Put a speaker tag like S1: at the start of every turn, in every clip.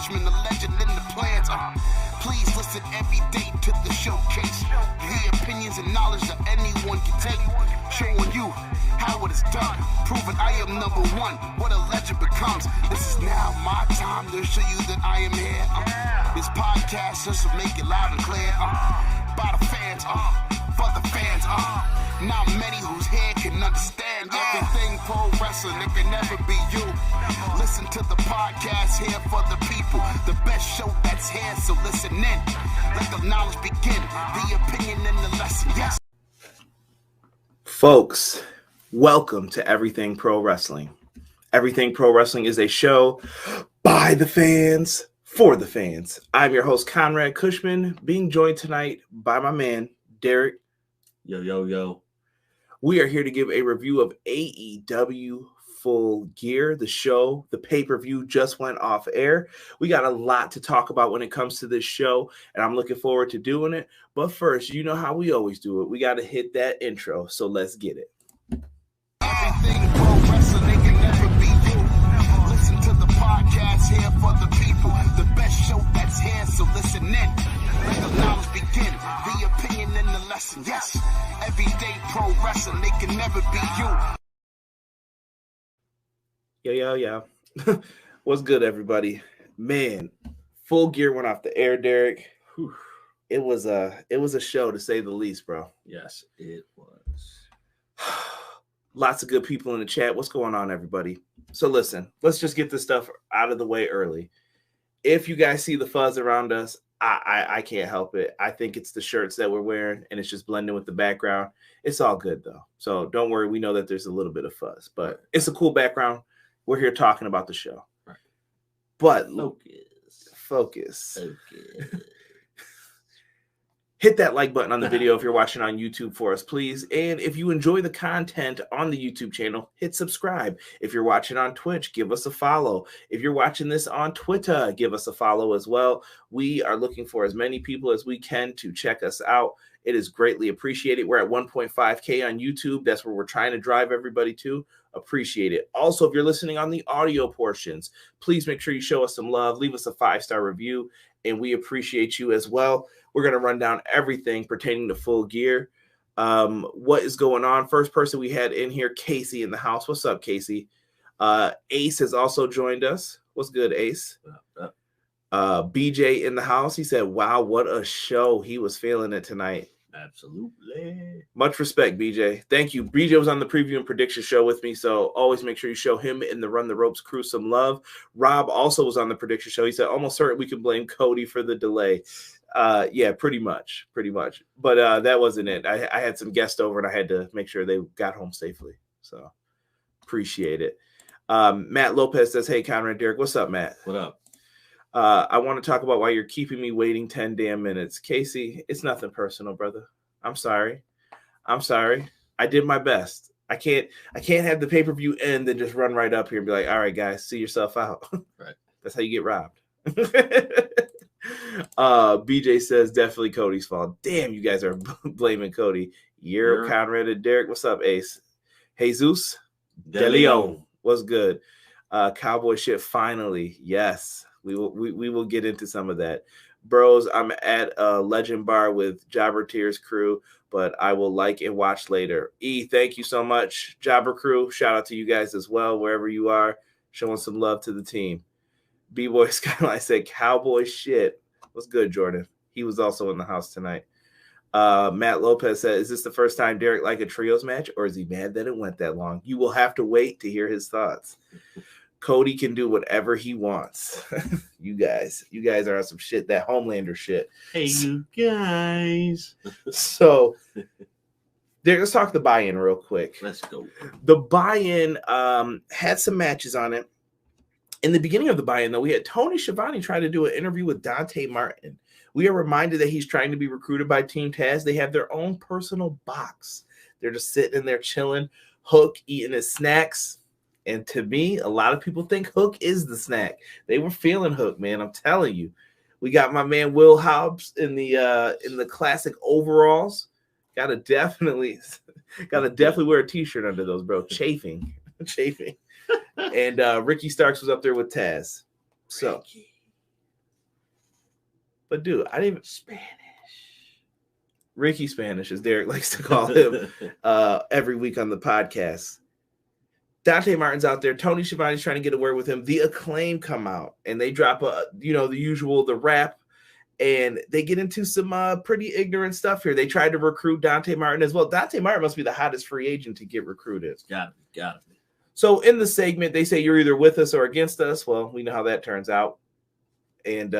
S1: freshman, a legend in the plans. Please listen every day to the showcase. The opinions and knowledge that anyone can take. Showing you how it is done. Proving I am number one. What a legend becomes. This is now my time to show you that I am here. This podcast just to make it loud and clear. By the fans, for the fans. Not many whose head can understand everything pro wrestling. It can never be you. Listen to the podcast here for the people. The best show that's here, so listen in. Let the knowledge begin. The opinion and the lesson. Yes.
S2: Folks, welcome to Everything Pro Wrestling. Everything Pro Wrestling is a show by the fans, for the fans. I'm your host, Conrad Cushman, being joined tonight by my man, Derek.
S3: Yo.
S2: We are here to give a review of AEW Full Gear, the show. The pay-per-view just went off air. We got a lot to talk about when it comes to this show, and I'm looking forward to doing it. But first, you know how we always do it. We got to hit that intro, so let's get it.
S1: Everything pro wrestling, they can never be you. Listen to the podcast here for the people. The best show that's here, so listen in. Let the knowledge begin. The opinion and the lesson. Yes, everyday pro wrestling, they can never be you.
S2: Yeah. What's good, everybody? Man, Full Gear went off the air, Derek. Whew. It was a show, to say the least, bro.
S3: Yes, it was.
S2: Lots of good people in the chat. What's going on, everybody? So listen, let's just get this stuff out of the way early. If you guys see the fuzz around us, I can't help it. I think it's the shirts that we're wearing, and it's just blending with the background. It's all good, though. So don't worry. We know that there's a little bit of fuzz, but it's a cool background. We're here talking about the show.
S3: Right.
S2: But focus. Hit that like button on the video if you're watching on YouTube for us, please. And if you enjoy the content on the YouTube channel, hit subscribe. If you're watching on Twitch, give us a follow. If you're watching this on Twitter, give us a follow as well. We are looking for as many people as we can to check us out. It is greatly appreciated. We're at 1.5K on YouTube. That's where we're trying to drive everybody to. Appreciate it. Also, if you're listening on the audio portions, please make sure you show us some love. Leave us a 5-star review, and we appreciate you as well. We're going to run down everything pertaining to Full Gear. What is going on? First person we had in here, Casey in the house. What's up, Casey? Ace has also joined us. What's good, Ace? BJ in the house. He said, wow, what a show. He was feeling it tonight.
S3: Absolutely.
S2: Much respect, BJ. Thank you. BJ was on the preview and prediction show with me, so always make sure you show him and the Run the Ropes crew some love. Rob also was on the prediction show. He said, almost certain we can blame Cody for the delay. Yeah, pretty much. But that wasn't it. I had some guests over, and I had to make sure they got home safely. So appreciate it. Matt Lopez says, hey, Conrad, Derek. What's up, Matt?
S3: What up?
S2: I want to talk about why you're keeping me waiting 10 damn minutes. Casey, it's nothing personal, brother. I'm sorry. I did my best. I can't have the pay-per-view end and just run right up here and be like, all right, guys, see yourself out.
S3: Right.
S2: That's how you get robbed. BJ says definitely Cody's fault. Damn, you guys are blaming Cody. You're Conrad and Derek. What's up, Ace? Jesus De Leon. What's good? Cowboy shit finally. Yes. We will get into some of that. Bros, I'm at a Legend Bar with Jobber Tears crew, but I will like and watch later. Thank you so much. Jobber crew, shout out to you guys as well, wherever you are, showing some love to the team. B-Boy Skyline said, cowboy shit. What's good, Jordan? He was also in the house tonight. Matt Lopez said, is this the first time Derek liked a trios match, or is he mad that it went that long? You will have to wait to hear his thoughts. Cody can do whatever he wants. You guys are on some shit, that Homelander shit.
S3: Hey, you guys.
S2: So, let's talk the buy-in real quick.
S3: Let's go.
S2: The buy-in had some matches on it. In the beginning of the buy-in, though, we had Tony Schiavone try to do an interview with Dante Martin. We are reminded that he's trying to be recruited by Team Taz. They have their own personal box. They're just sitting in there chilling. Hook eating his snacks. And to me, a lot of people think Hook is the snack. They were feeling Hook, man. I'm telling you. We got my man Will Hobbs in the classic overalls. Gotta definitely wear a t-shirt under those, bro. Chafing. And Ricky Starks was up there with Taz. So But dude, I didn't even Spanish. Ricky Spanish, as Derek likes to call him, every week on the podcast. Dante Martin's out there. Tony Schiavone's trying to get a word with him. The Acclaim come out and they drop the rap, and they get into some pretty ignorant stuff here. They tried to recruit Dante Martin as well. Dante Martin must be the hottest free agent to get recruited.
S3: Gotta be.
S2: So in the segment, they say you're either with us or against us. Well, we know how that turns out. And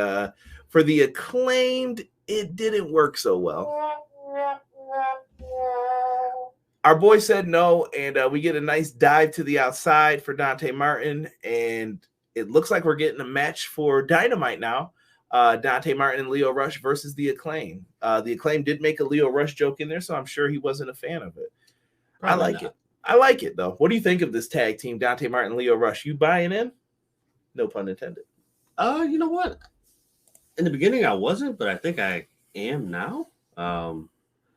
S2: for the Acclaimed, it didn't work so well. Our boy said no, and we get a nice dive to the outside for Dante Martin, and it looks like we're getting a match for Dynamite now. Dante Martin and Lio Rush versus the Acclaim. The Acclaim did make a Lio Rush joke in there, so I'm sure he wasn't a fan of it.
S3: Probably
S2: I like
S3: not.
S2: it. I like it, though. What do you think of this tag team, Dante Martin, Lio Rush? You buying in? No pun intended.
S3: You know what? In the beginning, I wasn't, but I think I am now.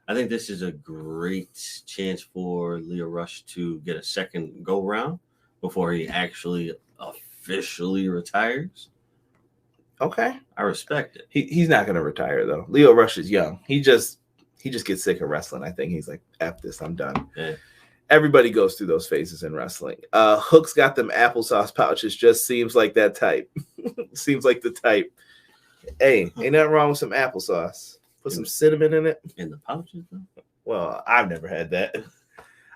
S3: I think this is a great chance for Lio Rush to get a second go-round before he actually officially retires.
S2: Okay.
S3: I respect it.
S2: He's not going to retire, though. Lio Rush is young. He just gets sick of wrestling. I think he's like, F this, I'm done.
S3: Yeah.
S2: Everybody goes through those phases in wrestling. Hook's got them applesauce pouches. Just seems like that type. Seems like the type. Hey, ain't nothing wrong with some applesauce. Put some cinnamon in it.
S3: In the pouches, though?
S2: Well, I've never had that.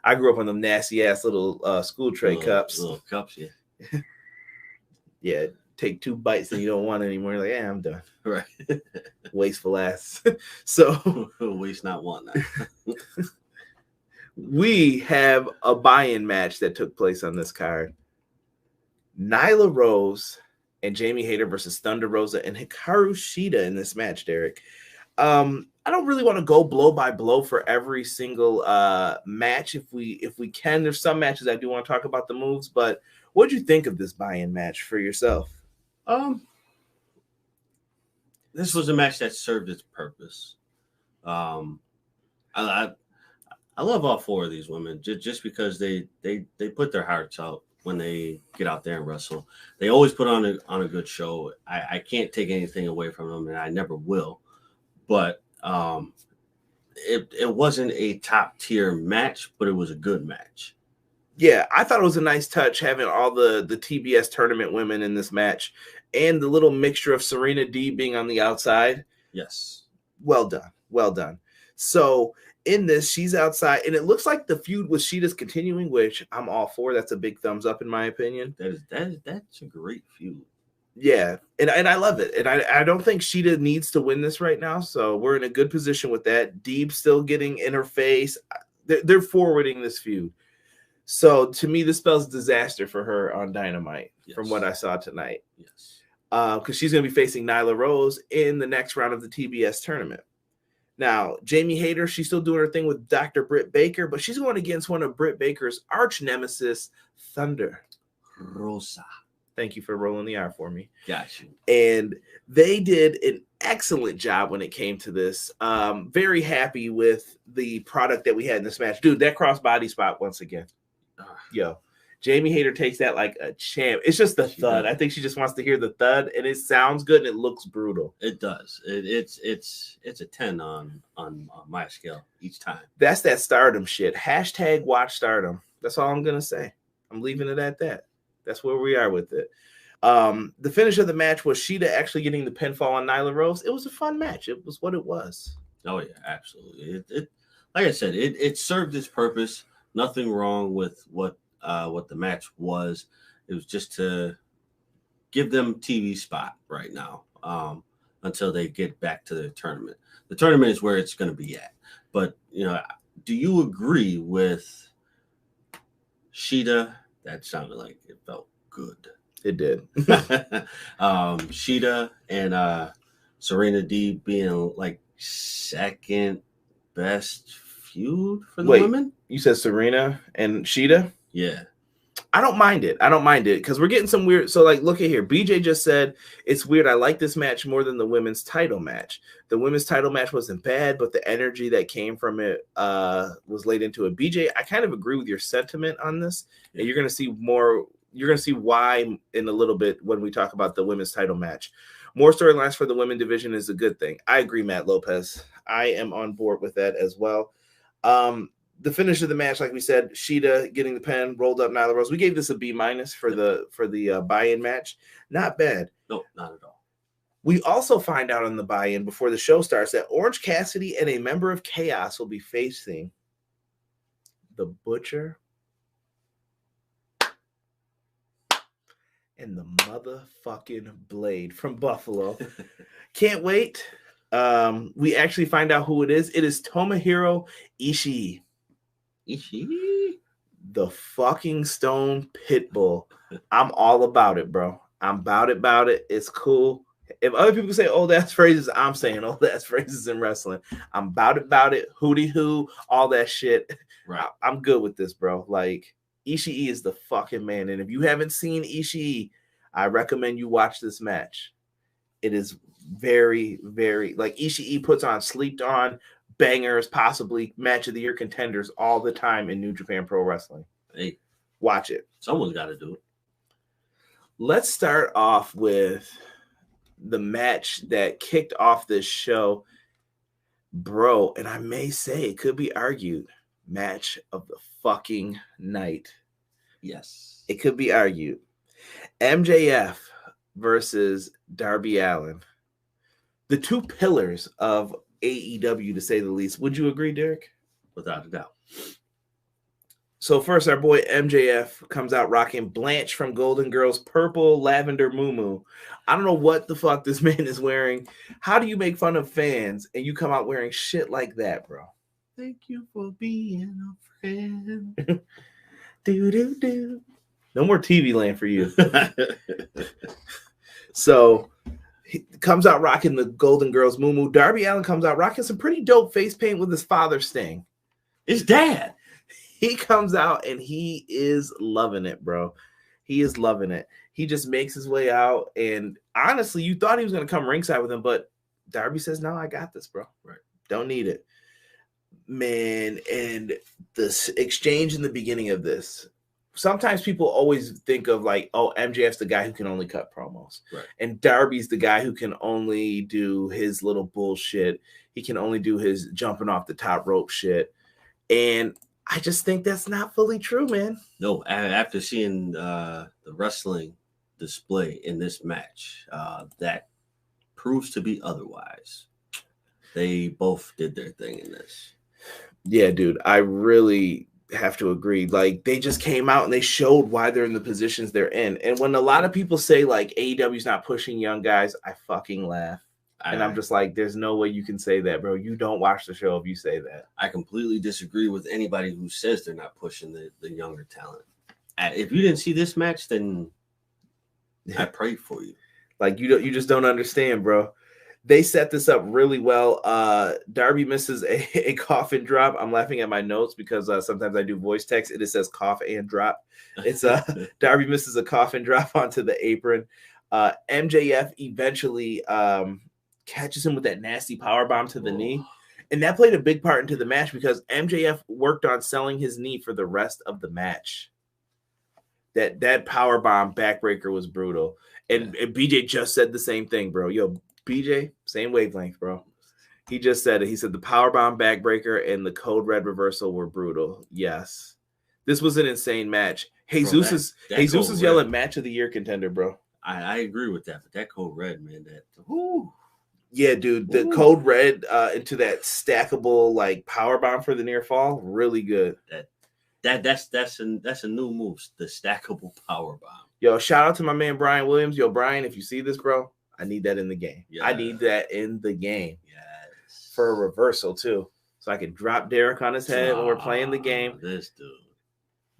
S2: I grew up on them nasty-ass little school tray cups.
S3: Little cups, yeah.
S2: Yeah, take 2 bites and you don't want it anymore. You're like, yeah, I'm done.
S3: Right.
S2: Wasteful ass. So
S3: waste not, want not.
S2: we have a buy-in match that took place on this card. Nyla Rose and Jamie Hayter versus Thunder Rosa and Hikaru Shida in this match, Derek. I don't really want to go blow by blow for every single match. If we can, there's some matches I do want to talk about the moves, but what did you think of this buy-in match for yourself?
S3: This was a match that served its purpose. I love all 4 of these women just because they put their hearts out when they get out there and wrestle. They always put on a good show. I can't take anything away from them, and I never will. But it wasn't a top tier match, but it was a good match.
S2: Yeah, I thought it was a nice touch having all the TBS tournament women in this match and the little mixture of Serena D being on the outside.
S3: Yes.
S2: Well done. Well done. So in this, she's outside, and it looks like the feud with Shida's continuing, which I'm all for. That's a big thumbs up in my opinion.
S3: That's a great feud.
S2: Yeah, and I love it. And I don't think Shida needs to win this right now, so we're in a good position with that. Deeb's still getting in her face. They're forwarding this feud. So to me, this spells disaster for her on Dynamite, from what I saw tonight.
S3: Yes.
S2: Because she's going to be facing Nyla Rose in the next round of the TBS tournament. Now, Jamie Hayter, she's still doing her thing with Dr. Britt Baker, but she's going against one of Britt Baker's arch nemesis, Thunder
S3: Rosa.
S2: Thank you for rolling the R for me.
S3: Got you.
S2: And they did an excellent job when it came to this. Very happy with the product that we had in this match. Dude, that crossbody spot once again. Yo, Jamie Hayter takes that like a champ. It's just the thud.
S3: Does.
S2: I think she just wants to hear the thud, and it sounds good and it looks brutal.
S3: It does. It's a 10 on my scale each time.
S2: That's that stardom shit. # watch stardom. That's all I'm gonna say. I'm leaving it at that. That's where we are with it. The finish of the match was Shida actually getting the pinfall on Nyla Rose. It was a fun match. It was what it was.
S3: Oh yeah, absolutely. It like I said, it served its purpose. Nothing wrong with what the match was. It was just to give them TV spot right now until they get back to the tournament. The tournament is where it's going to be at. But do you agree with Shida? That sounded like it felt good.
S2: It did.
S3: Shida and Serena D being like second best feud for the women.
S2: You said Serena and Shida?
S3: Yeah.
S2: I don't mind it. Because we're getting some weird. So, like, look at here. BJ just said it's weird. I like this match more than the women's title match. The women's title match wasn't bad, but the energy that came from it was laid into it. BJ, I kind of agree with your sentiment on this. And you're going to see more. You're going to see why in a little bit when we talk about the women's title match. More storylines for the women division is a good thing. I agree, Matt Lopez. I am on board with that as well. The finish of the match, like we said, Shida getting the pin, rolled up Nyla Rose. We gave this a B- for the buy-in match. Not bad.
S3: No, not at all.
S2: We also find out on the buy-in before the show starts that Orange Cassidy and a member of Chaos will be facing the Butcher and the motherfucking Blade from Buffalo. Can't wait. We actually find out who it is. It is Tomohiro Ishii.
S3: Ishii?
S2: The fucking Stone Pitbull. I'm all about it, bro. I'm about it. It's cool. If other people say old ass phrases, I'm saying old ass phrases in wrestling. I'm about it. Hootie hoo, all that shit.
S3: Right. I'm
S2: good with this, bro. Like, Ishii is the fucking man. And if you haven't seen Ishii, I recommend you watch this match. It is very, very, like, Ishii puts on sleeped on bangers, possibly match of the year contenders all the time in New Japan Pro Wrestling.
S3: Hey,
S2: watch it.
S3: Someone's got to do it.
S2: Let's start off with the match that kicked off this show, bro. And I may say it could be argued match of the fucking night.
S3: Yes,
S2: it could be argued. MJF versus Darby Allin, the two pillars of AEW, to say the least. Would you agree, Derek?
S3: Without a doubt.
S2: So first, our boy MJF comes out rocking Blanche from Golden Girls purple lavender muumuu. I don't know what the fuck this man is wearing. How do you make fun of fans and you come out wearing shit like that, bro?
S3: Thank you for being a friend.
S2: Do. No more TV land for you. So he comes out rocking the Golden Girls muumuu. Darby Allin comes out rocking some pretty dope face paint with his father Sting.
S3: His dad.
S2: He comes out and he is loving it, bro. He is loving it. He just makes his way out. And honestly, you thought he was going to come ringside with him, but Darby says, no, I got this, bro.
S3: Right.
S2: Don't need it. Man, and this exchange in the beginning of this, sometimes people always think of like, oh, MJF's the guy who can only cut promos.
S3: Right.
S2: And Darby's the guy who can only do his little bullshit. He can only do his jumping off the top rope shit. And I just think that's not fully true, man.
S3: No, after seeing the wrestling display in this match, that proves to be otherwise. They both did their thing in this.
S2: Yeah, dude, I really have to agree. Like, they just came out and they showed why they're in the positions they're in. And when a lot of people say, like, AEW's not pushing young guys, I fucking laugh. And I'm just like, there's no way you can say that, bro. You don't watch the show if you say that.
S3: I completely disagree with anybody who says they're not pushing the younger talent. If you didn't see this match, then I pray for you.
S2: Like, you just don't understand, bro. They set this up really well. Darby misses a cough and drop. I'm laughing at my notes because sometimes I do voice text and it says cough and drop. It's Darby misses a cough and drop onto the apron. MJF eventually catches him with that nasty power bomb to the knee. And that played a big part into the match because MJF worked on selling his knee for the rest of the match. That power bomb backbreaker was brutal. And BJ just said the same thing, bro. Yo, BJ, same wavelength, bro. He just said it. He said the power bomb backbreaker and the code red reversal were brutal. Yes. This was an insane match. Jesus is yelling match of the year contender, bro.
S3: I agree with that, but that code red, man,
S2: yeah, dude, the code red into that stackable like power bomb for the near fall, really good.
S3: That's a new move, the stackable power bomb.
S2: Yo, shout out to my man Brian Williams. Yo, Brian, if you see this, bro, I need that in the game. Yeah. I need that in the game.
S3: Yes.
S2: For a reversal too, so I can drop Derek on his head when we're playing the game.
S3: This dude.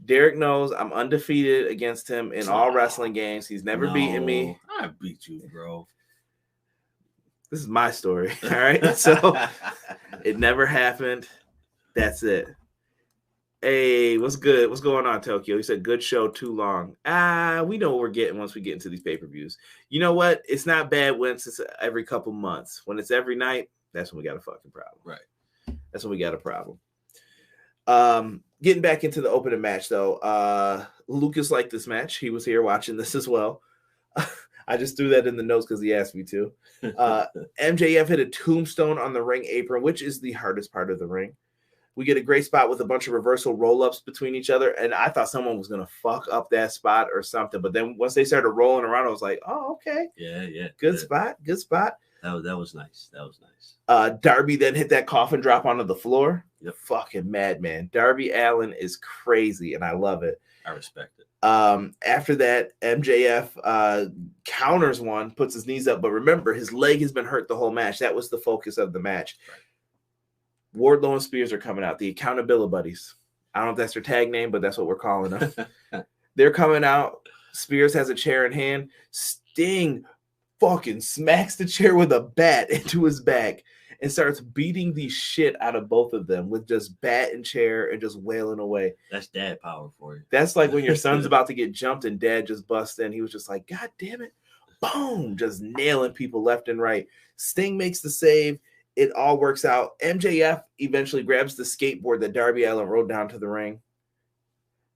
S2: Derek knows I'm undefeated against him in all wrestling games. He's never beaten me.
S3: I beat you, bro.
S2: This is my story, all right? So it never happened. That's it. Hey, what's good? What's going on, Tokyo? He said, good show, too long. We know what we're getting once we get into these pay-per-views. You know what? It's not bad when it's every couple months. When it's every night, that's when we got a fucking problem.
S3: Right.
S2: That's when we got a problem. Getting back into the opening match, though. Lucas liked this match. He was here watching this as well. I just threw that in the notes because he asked me to. MJF hit a tombstone on the ring apron, which is the hardest part of the ring. We get a great spot with a bunch of reversal roll-ups between each other, and I thought someone was going to fuck up that spot or something. But then once they started rolling around, I was like, oh, okay.
S3: Yeah.
S2: Good spot.
S3: That was nice. That was nice.
S2: Darby then hit that coffin drop onto the floor.
S3: Yep.
S2: Fucking madman. Darby Allin is crazy, and I love it.
S3: I respect it.
S2: After that, MJF counters one, puts his knees up. But remember, his leg has been hurt the whole match. That was the focus of the match.
S3: Right.
S2: Wardlow and Spears are coming out, the accountability buddies. I don't know if that's their tag name, but that's what we're calling them. They're coming out. Spears has a chair in hand. Sting fucking smacks the chair with a bat into his back and starts beating the shit out of both of them with just bat and chair and just wailing away.
S3: That's dad power for you.
S2: That's like when your son's about to get jumped and dad just busts in. He was just like, God damn it. Boom. Just nailing people left and right. Sting makes the save. It all works out. MJF eventually grabs the skateboard that Darby Allin rode down to the ring.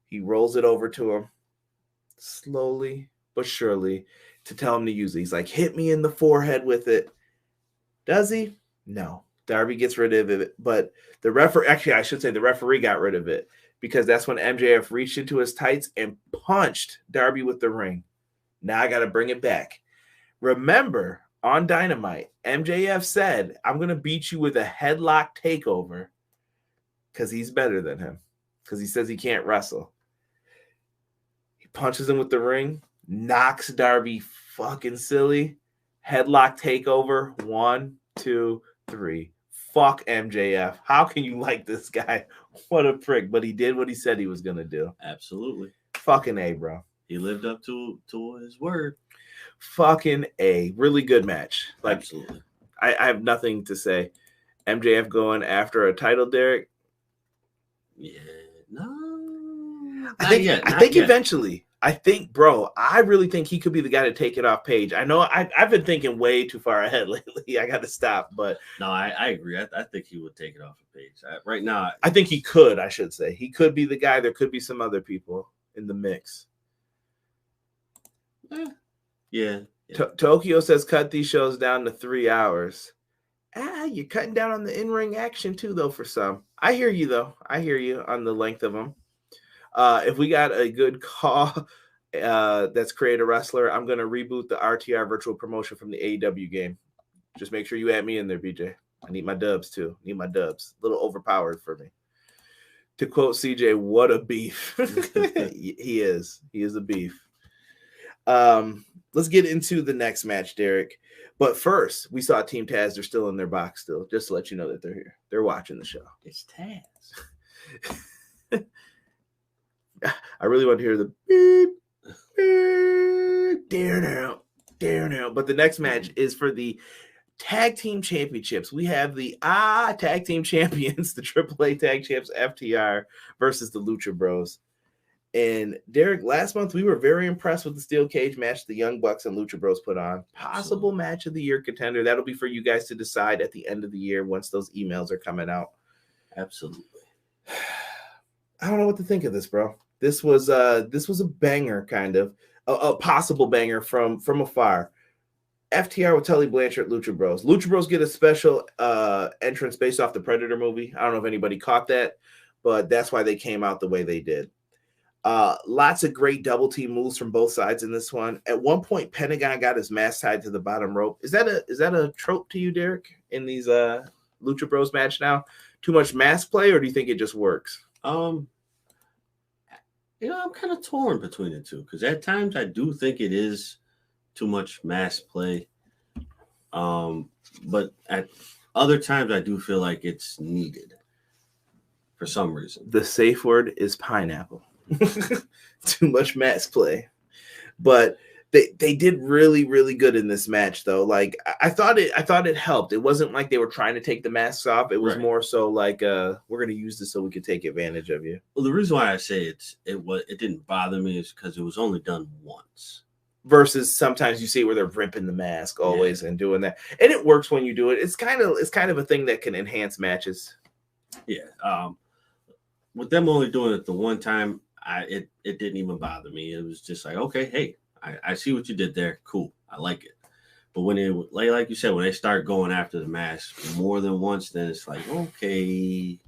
S2: He rolls it over to him slowly but surely to tell him to use it. He's like, hit me in the forehead with it. Does he? No. Darby gets rid of it. But the referee got rid of it because that's when MJF reached into his tights and punched Darby with the ring. Now I got to bring it back. Remember, on Dynamite, MJF said, I'm going to beat you with a headlock takeover because he's better than him, because he says he can't wrestle. He punches him with the ring, knocks Darby fucking silly. Headlock takeover. 1, 2, 3. Fuck MJF. How can you like this guy? What a prick. But he did what he said he was going to do.
S3: Absolutely.
S2: Fucking A, bro.
S3: He lived up to his word.
S2: Fucking A. Really good match. Like,
S3: absolutely.
S2: I have nothing to say. MJF going after a title, Derek?
S3: Yeah. No.
S2: I think eventually. I think, bro, I really think he could be the guy to take it off Paige. I know I've been thinking way too far ahead lately. I got to stop. But
S3: no, I agree. I think he would take it off of Paige. Right now.
S2: I think he could, I should say. He could be the guy. There could be some other people in the mix.
S3: Yeah.
S2: Tokyo says cut these shows down to 3 hours. You're cutting down on the in-ring action too, though, for some. I hear you, though. I hear you on the length of them. If we got a good call that's Create a Wrestler, I'm going to reboot the RTR virtual promotion from the AEW game. Just make sure you add me in there, BJ. I need my dubs, too. Need my dubs. A little overpowered for me. To quote CJ, what a beef. He is. He is a beef. Let's get into the next match, Derek. But first, we saw Team Taz. They're still in their box still, just to let you know that they're here. They're watching the show.
S3: It's Taz.
S2: I really want to hear the beep, beep, dare now. But the next match is for the Tag Team Championships. We have the Tag Team Champions, the AAA Tag Champs, FTR, versus the Lucha Bros. And Derek, last month we were very impressed with the steel cage match the Young Bucks and Lucha Bros put on. Possible match of the year contender. That'll be for you guys to decide at the end of the year once those emails are coming out.
S3: Absolutely.
S2: I don't know what to think of this, bro. This was a banger, kind of a possible banger from afar. FTR with Tully Blanchard, Lucha Bros. Lucha Bros get a special entrance based off the Predator movie. I don't know if anybody caught that, but that's why they came out the way they did. Lots of great double team moves from both sides in this one. At one point, Pentagon got his mask tied to the bottom rope. Is that a trope to you, Derek, in these Lucha Bros match now? Too much mask play, or do you think it just works?
S3: I'm kind of torn between the two because at times I do think it is too much mask play. But at other times I do feel like it's needed for some reason.
S2: The safe word is pineapple. Too much mask play. But they did really, really good in this match, though. Like I thought it helped. It wasn't like they were trying to take the masks off. It was more so like we're gonna use this so we could take advantage of you.
S3: Well, the reason why I say it didn't bother me is because it was only done once.
S2: Versus sometimes you see where they're ripping the mask always and doing that, and it works when you do it. It's kind of a thing that can enhance matches.
S3: Yeah. With them only doing it the one time, it didn't even bother me. It was just like, okay, hey, I see what you did there. Cool. I like it. But when it, like you said, when they start going after the mask more than once, then it's like, okay,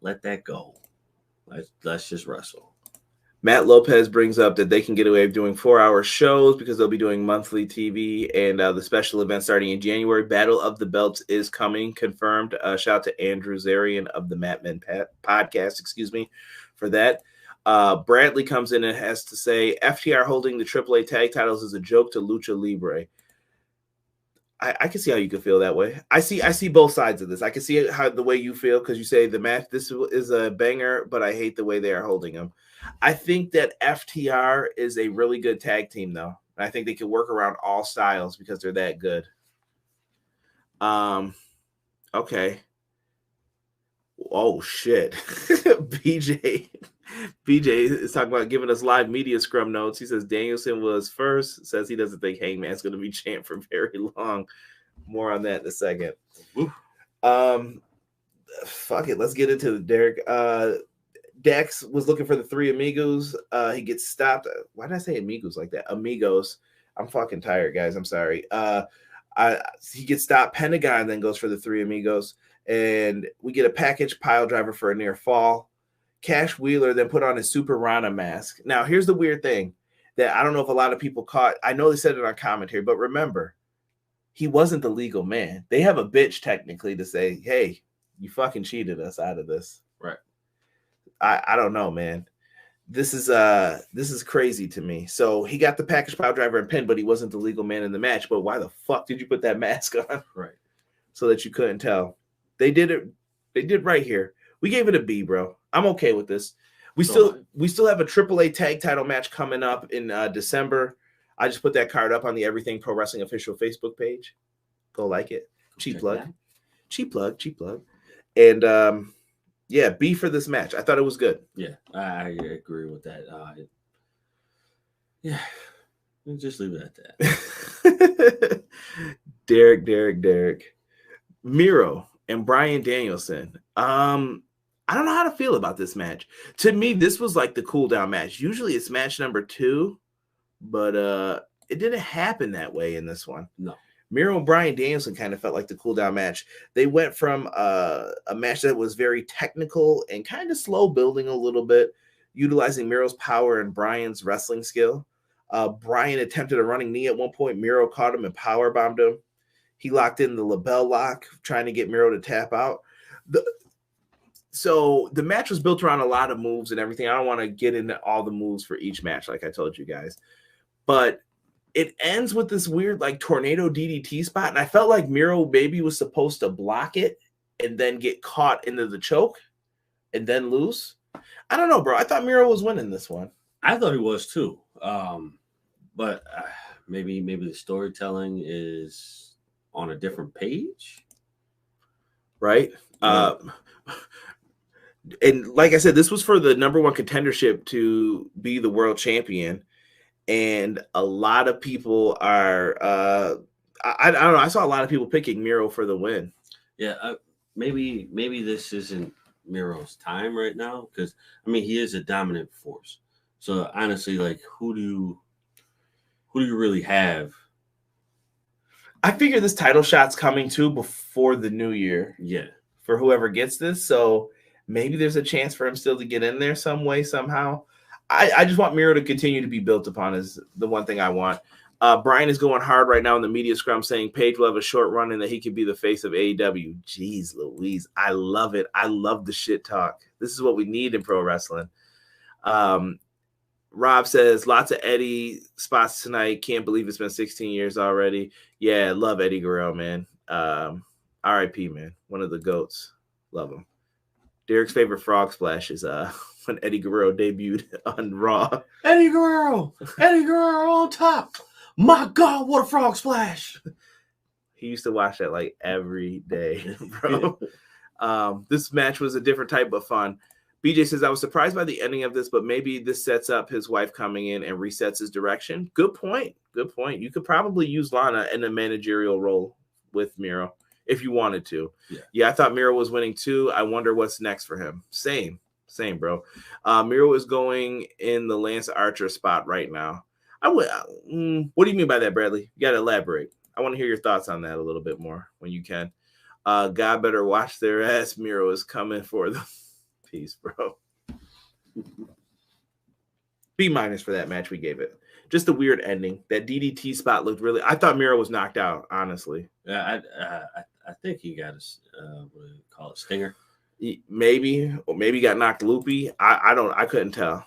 S3: let that go. Let's just wrestle.
S2: Matt Lopez brings up that they can get away with doing 4-hour shows because they'll be doing monthly TV and the special event starting in January. Battle of the Belts is coming, confirmed. Shout out to Andrew Zarian of the Matmen podcast, for that. Bradley comes in and has to say, FTR holding the AAA tag titles is a joke to Lucha Libre. I can see how you could feel that way. I see both sides of this. I can see how the way you feel because you say the match, this is a banger, but I hate the way they are holding them. I think that FTR is a really good tag team, though. And I think they can work around all styles because they're that good. Okay. Oh, shit. BJ is talking about giving us live media scrum notes. He says Danielson was first. Says he doesn't think Hangman's going to be champ for very long. More on that in a second.
S3: Woo.
S2: Fuck it. Let's get into the Derek. Dex was looking for the three amigos. He gets stopped. Why did I say amigos like that? Amigos. I'm fucking tired, guys. I'm sorry. He gets stopped. Pentagon then goes for the three amigos. And we get a package pile driver for a near fall. Cash Wheeler then put on his Super Rana mask. Now, here's the weird thing that I don't know if a lot of people caught. I know they said it on commentary, but remember, he wasn't the legal man. They have a bitch technically to say, hey, you fucking cheated us out of this.
S3: Right.
S2: I don't know, man. This is crazy to me. So he got the package pile driver and pin, but he wasn't the legal man in the match. But why the fuck did you put that mask on?
S3: Right.
S2: So that you couldn't tell. They did it. They did right here. We gave it a B, bro. I'm okay with this. We still have a AAA tag title match coming up in December. I just put that card up on the Everything Pro Wrestling official Facebook page. Go like it. Cheap plug. And yeah, B for this match. I thought it was good.
S3: Yeah, I agree with that. Yeah, just leave it at that.
S2: Derek. Miro and Bryan Danielson. I don't know how to feel about this match. To me, this was like the cool down match. Usually it's match number 2, but it didn't happen that way in this one.
S3: No.
S2: Miro and Bryan Danielson kind of felt like the cool down match. They went from a match that was very technical and kind of slow building a little bit, utilizing Miro's power and Bryan's wrestling skill. Bryan attempted a running knee at one point. Miro caught him and power bombed him. He locked in the label lock, trying to get Miro to tap out. So the match was built around a lot of moves and everything. I don't want to get into all the moves for each match, like I told you guys. But it ends with this weird, like, tornado DDT spot. And I felt like Miro maybe was supposed to block it and then get caught into the choke and then lose. I don't know, bro. I thought Miro was winning this one.
S3: I thought he was too. But maybe the storytelling is on a different page.
S2: Right?
S3: Yeah.
S2: And like I said, this was for the number 1 contendership to be the world champion. And a lot of people are, I don't know. I saw a lot of people picking Miro for the win.
S3: Yeah, maybe this isn't Miro's time right now because I mean he is a dominant force. So honestly, like who do you really have?
S2: I figure this title shot's coming too before the new year.
S3: Yeah,
S2: for whoever gets this. So maybe there's a chance for him still to get in there some way somehow. I just want Miro to continue to be built upon is the one thing I want. Bryan is going hard right now in the media scrum saying Page will have a short run and that he could be the face of AEW. Jeez Louise. I love it. I love the shit talk. This is what we need in pro wrestling. Rob says, lots of Eddie spots tonight. Can't believe it's been 16 years already. Yeah, love Eddie Guerrero, man. RIP, man. One of the GOATs. Love him. Derek's favorite frog splash is when Eddie Guerrero debuted on Raw.
S3: Eddie Guerrero on top. My God, what a frog splash!
S2: He used to watch that like every day, bro. This match was a different type of fun. BJ says, I was surprised by the ending of this, but maybe this sets up his wife coming in and resets his direction. Good point. You could probably use Lana in a managerial role with Miro if you wanted to. Yeah, I thought Miro was winning too. I wonder what's next for him. Same, bro. Miro is going in the Lance Archer spot right now. What do you mean by that, Bradley? You got to elaborate. I want to hear your thoughts on that a little bit more when you can. God better watch their ass. Miro is coming for them. Peace, bro. B- for that match we gave it. Just a weird ending. That DDT spot looked really. I thought Miro was knocked out, honestly.
S3: Yeah, I think he got what do you call it, stinger?
S2: Maybe, or maybe got knocked loopy. I couldn't tell.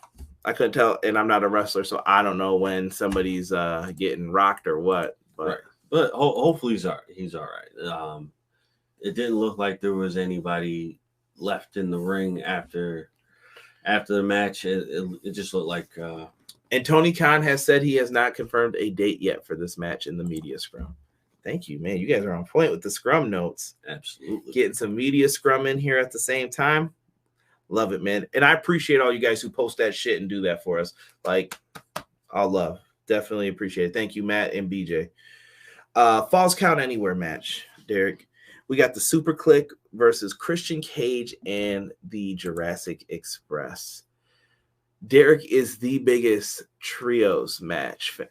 S2: And I'm not a wrestler, so I don't know when somebody's getting rocked or what. But
S3: right. But hopefully he's all right. It didn't look like there was anybody left in the ring after the match. It just looked like.
S2: And Tony Khan has said he has not confirmed a date yet for this match in the media scrum. Thank you, man. You guys are on point with the scrum notes.
S3: Absolutely.
S2: Getting some media scrum in here at the same time. Love it, man. And I appreciate all you guys who post that shit and do that for us. Like, all love. Definitely appreciate it. Thank you, Matt and BJ. Falls Count Anywhere match, Derek. We got the Super Click versus Christian Cage and the Jurassic Express. Derek is the biggest trios match, fan.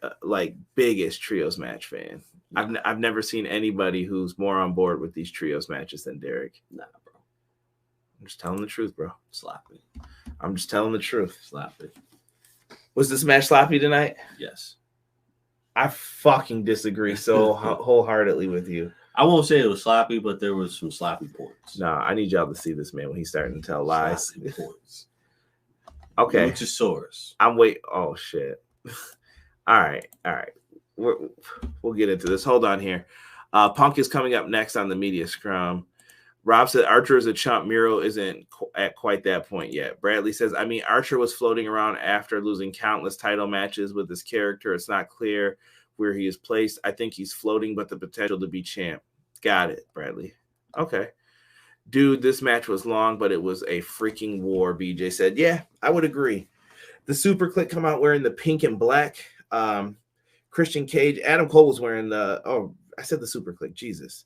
S2: I've never seen anybody who's more on board with these trios matches than Derek.
S3: Nah, bro.
S2: I'm just telling the truth, bro.
S3: Sloppy.
S2: I'm just telling the truth.
S3: Sloppy.
S2: Was this match sloppy tonight?
S3: Yes.
S2: I fucking disagree so wholeheartedly with you.
S3: I won't say it was sloppy, but there was some sloppy points.
S2: Nah, I need y'all to see this man when he's starting to tell lies.
S3: Sloppy points.
S2: Okay.
S3: Luchasaurus.
S2: I'm waiting. Oh, shit. All right. We'll get into this. Hold on here. Punk is coming up next on the media scrum. Rob said Archer is a chump. Miro isn't at quite that point yet. Bradley says, Archer was floating around after losing countless title matches with his character. It's not clear where he is placed. I think he's floating, but the potential to be champ. Got it, Bradley. Okay. Dude, this match was long, but it was a freaking war, BJ said. Yeah, I would agree. The Super Click come out wearing the pink and black. Christian Cage. Adam Cole was wearing the Super Click. Jesus.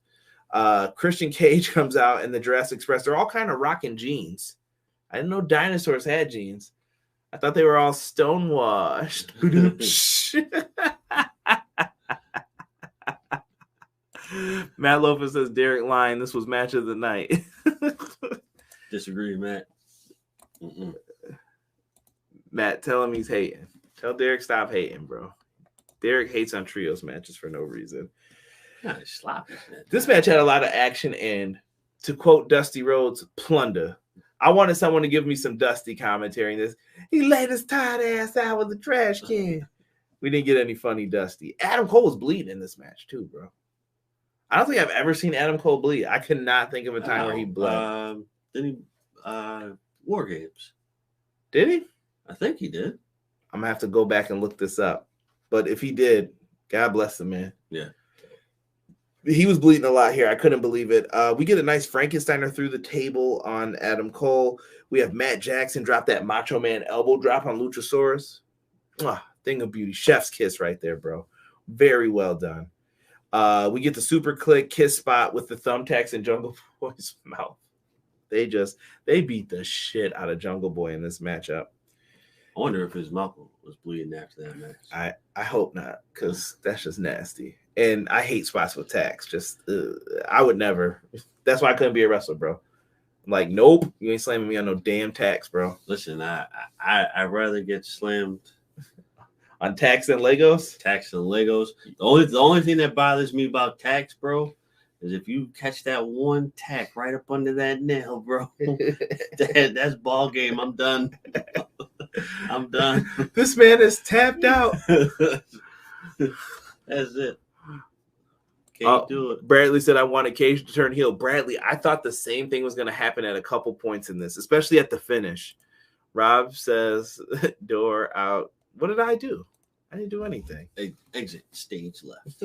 S2: Christian Cage comes out and the Jurassic Express. They're all kind of rocking jeans. I didn't know dinosaurs had jeans. I thought they were all stonewashed. Matt Lopez says Derek lying. This was match of the night.
S3: Disagree, Matt. Mm-mm.
S2: Matt, tell him he's hating. Tell Derek stop hating, bro. Derek hates on trios matches for no reason.
S3: Not sloppy, man.
S2: This match had a lot of action and, to quote Dusty Rhodes, plunder. I wanted someone to give me some Dusty commentary in this. He laid his tired ass out with a trash can. We didn't get any funny Dusty. Adam Cole was bleeding in this match too, bro. I don't think I've ever seen Adam Cole bleed. I could not think of a time where he bled.
S3: Then he War Games.
S2: Did he?
S3: I think he did.
S2: I'm gonna have to go back and look this up. But if he did, God bless him, man.
S3: Yeah.
S2: He was bleeding a lot here. I couldn't believe it. We get a nice Frankensteiner through the table on Adam Cole. We have Matt Jackson drop that Macho Man elbow drop on Luchasaurus. Thing of beauty. Chef's kiss right there, bro. Very well done. We get the Super Click kiss spot with the thumbtacks in Jungle Boy's mouth. They beat the shit out of Jungle Boy in this matchup.
S3: I wonder if his mouth was bleeding after that match.
S2: I hope not, because that's just nasty. And I hate spots with tacks. I would never. That's why I couldn't be a wrestler, bro. I'm like, nope, you ain't slamming me on no damn tacks, bro.
S3: Listen, I'd rather get slammed
S2: on tacks than Legos.
S3: Tacks and Legos. The only thing that bothers me about tacks, bro, is if you catch that one tack right up under that nail, bro. That's ball game. I'm done. I'm done.
S2: This man is tapped out.
S3: That's it. Can't do it.
S2: Bradley said, I wanted Cage to turn heel. Bradley, I thought the same thing was going to happen at a couple points in this, especially at the finish. Rob says, door out. What did I do? I didn't do anything.
S3: Exit stage left.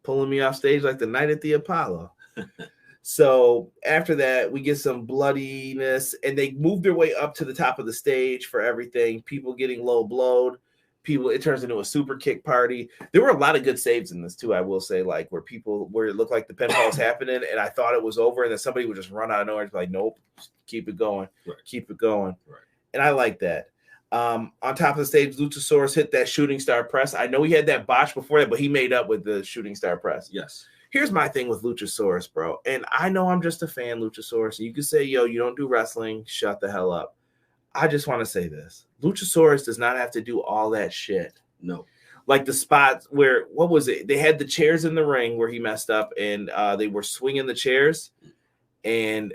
S2: Pulling me off stage like the night at the Apollo. So after that, we get some bloodiness, and they move their way up to the top of the stage for everything. People getting low blowed. It turns into a super kick party. There were a lot of good saves in this too, I will say, like where it looked like the pinfall was happening and I thought it was over, and then somebody would just run out of nowhere and be like, nope, keep it going.
S3: Right.
S2: Keep it going.
S3: Right.
S2: And I like that. On top of the stage, Luchasaurus hit that shooting star press. I know he had that botch before that, but he made up with the shooting star press.
S3: Yes.
S2: Here's my thing with Luchasaurus, bro. And I know I'm just a fan, Luchasaurus. You can say, yo, you don't do wrestling. Shut the hell up. I just want to say this. Luchasaurus does not have to do all that shit.
S3: No.
S2: Like the spots where, what was it? They had the chairs in the ring where he messed up and they were swinging the chairs. And,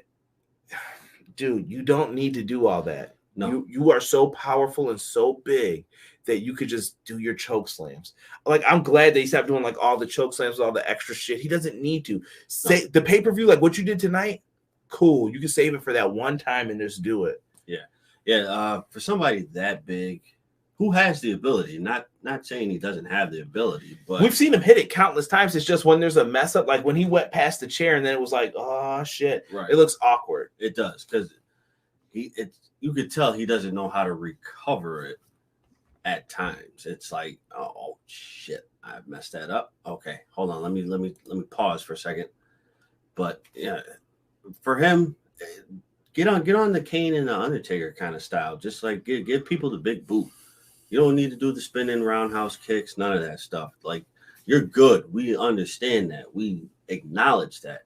S2: dude, you don't need to do all that. No. You are so powerful and so big that you could just do your choke slams. Like, I'm glad they stopped doing like all the choke slams, all the extra shit. He doesn't need to. Say the pay-per-view, like what you did tonight, cool. You can save it for that one time and just do it.
S3: Yeah. Yeah. For somebody that big who has the ability, not saying he doesn't have the ability, but
S2: we've seen him hit it countless times. It's just when there's a mess up, like when he went past the chair and then it was like, oh shit.
S3: Right.
S2: It looks awkward.
S3: It does, because you could tell he doesn't know how to recover it at times. It's like, oh shit, I messed that up. Okay, hold on, let me pause for a second. But yeah, for him, get on the Kane and the Undertaker kind of style. Just like give people the big boot. You don't need to do the spinning roundhouse kicks, none of that stuff. Like, you're good. We understand that. We acknowledge that.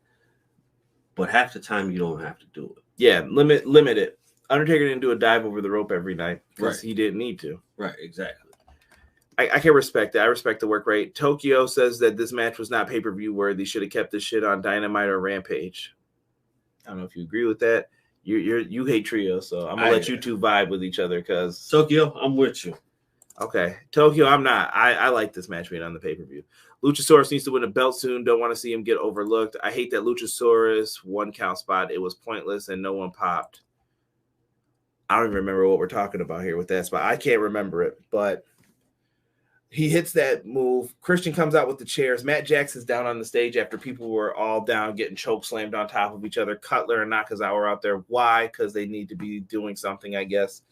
S3: But half the time you don't have to do it.
S2: Yeah, limit it. Undertaker didn't do a dive over the rope every night because he didn't need to.
S3: Right, exactly.
S2: I can respect that. I respect the work rate. Tokyo says that this match was not pay-per-view worthy. Should have kept this shit on Dynamite or Rampage. I don't know if you agree with that. You hate Trio, so I'm gonna let you two vibe with each other because
S3: Tokyo, I'm with you.
S2: Okay, Tokyo, I'm not. I like this match being on the pay-per-view. Luchasaurus needs to win a belt soon. Don't want to see him get overlooked. I hate that Luchasaurus 1 count spot. It was pointless and no one popped. I don't even remember what we're talking about here with that spot. I can't remember it, but he hits that move. Christian comes out with the chairs. Matt Jackson's down on the stage after people were all down, getting choke slammed on top of each other. Cutler and Nakazawa are out there. Why? Because they need to be doing something, I guess.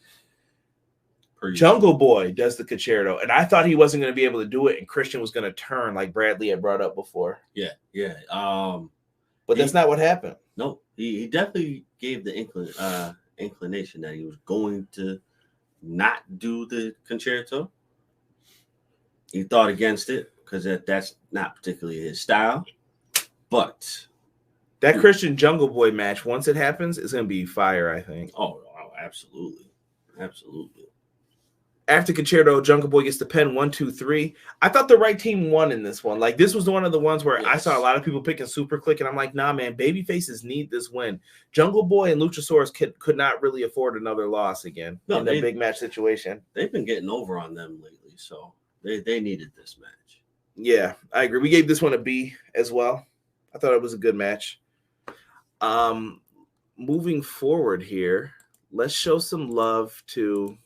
S2: Jungle Boy does the concerto, and I thought he wasn't going to be able to do it, and Christian was going to turn like Bradley had brought up before.
S3: Yeah.
S2: But that's not what happened.
S3: No, he definitely gave the inclination that he was going to not do the concerto. He thought against it because that's not particularly his style. But
S2: that Christian Jungle Boy match, once it happens, is going to be fire, I think.
S3: Oh, absolutely. Absolutely.
S2: After Concerto, Jungle Boy gets the pin 1, 2, 3. I thought the right team won in this one. Like, this was one of the ones where I saw a lot of people picking Super Click, and I'm like, nah, man, baby faces need this win. Jungle Boy and Luchasaurus could not really afford another loss again in that big match situation.
S3: They've been getting over on them lately, so they needed this match.
S2: Yeah, I agree. We gave this one a B as well. I thought it was a good match. Moving forward here, let's show some love to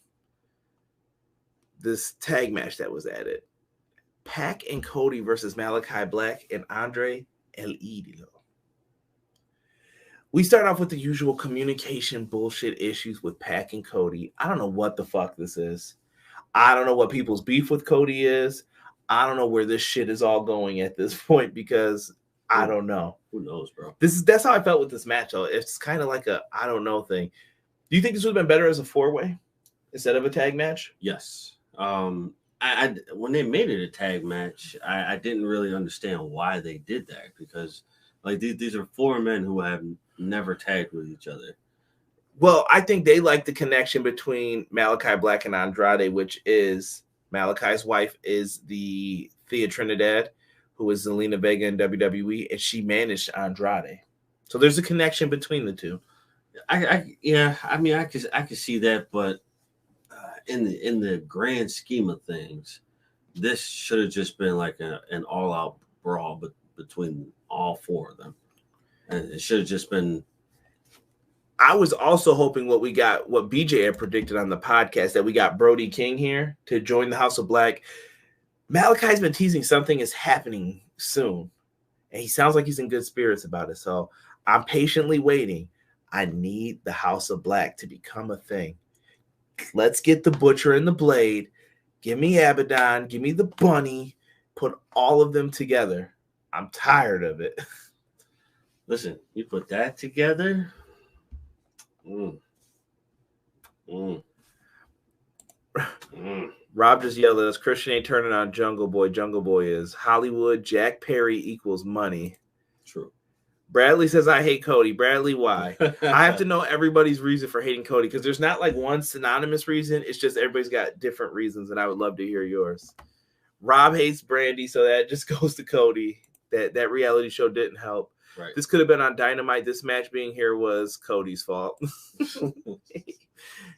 S2: this tag match that was added. Pac and Cody versus Malakai Black and Andrei El Idolo. We start off with the usual communication bullshit issues with Pac and Cody. I don't know what the fuck this is. I don't know what people's beef with Cody is. I don't know where this shit is all going at this point because I don't know.
S3: Who knows, bro?
S2: That's how I felt with this match, though. It's kind of like a I don't know thing. Do you think this would have been better as a 4-way instead of a tag match?
S3: Yes. I when they made it a tag match, I didn't really understand why they did that because like these are 4 men who have never tagged with each other.
S2: Well, I think they like the connection between Malakai Black and Andrade, which is Malakai's wife is the Thea Trinidad, who is Zelina Vega in WWE, and she managed Andrade. So there's a connection between the two.
S3: I could see that, but in the grand scheme of things, this should have just been like an all-out brawl between all 4 of them. And it should have just been.
S2: I was also hoping what BJ had predicted on the podcast, that we got Brody King here to join the House of Black. Malakai's been teasing something is happening soon, and he sounds like he's in good spirits about it. So I'm patiently waiting. I need the House of Black to become a thing. Let's get the Butcher and the Blade. Give me Abaddon. Give me the Bunny. Put all of them together. I'm tired of it.
S3: Listen, you put that together.
S2: Rob just yelled at us. Christian ain't turning on Jungle Boy. Jungle Boy is Hollywood. Jack Perry equals money.
S3: True.
S2: Bradley says, I hate Cody. Bradley, why? I have to know everybody's reason for hating Cody because there's not like one synonymous reason. It's just everybody's got different reasons, and I would love to hear yours. Rob hates Brandy, so that just goes to Cody. That reality show didn't help.
S3: Right.
S2: This could have been on Dynamite. This match being here was Cody's fault.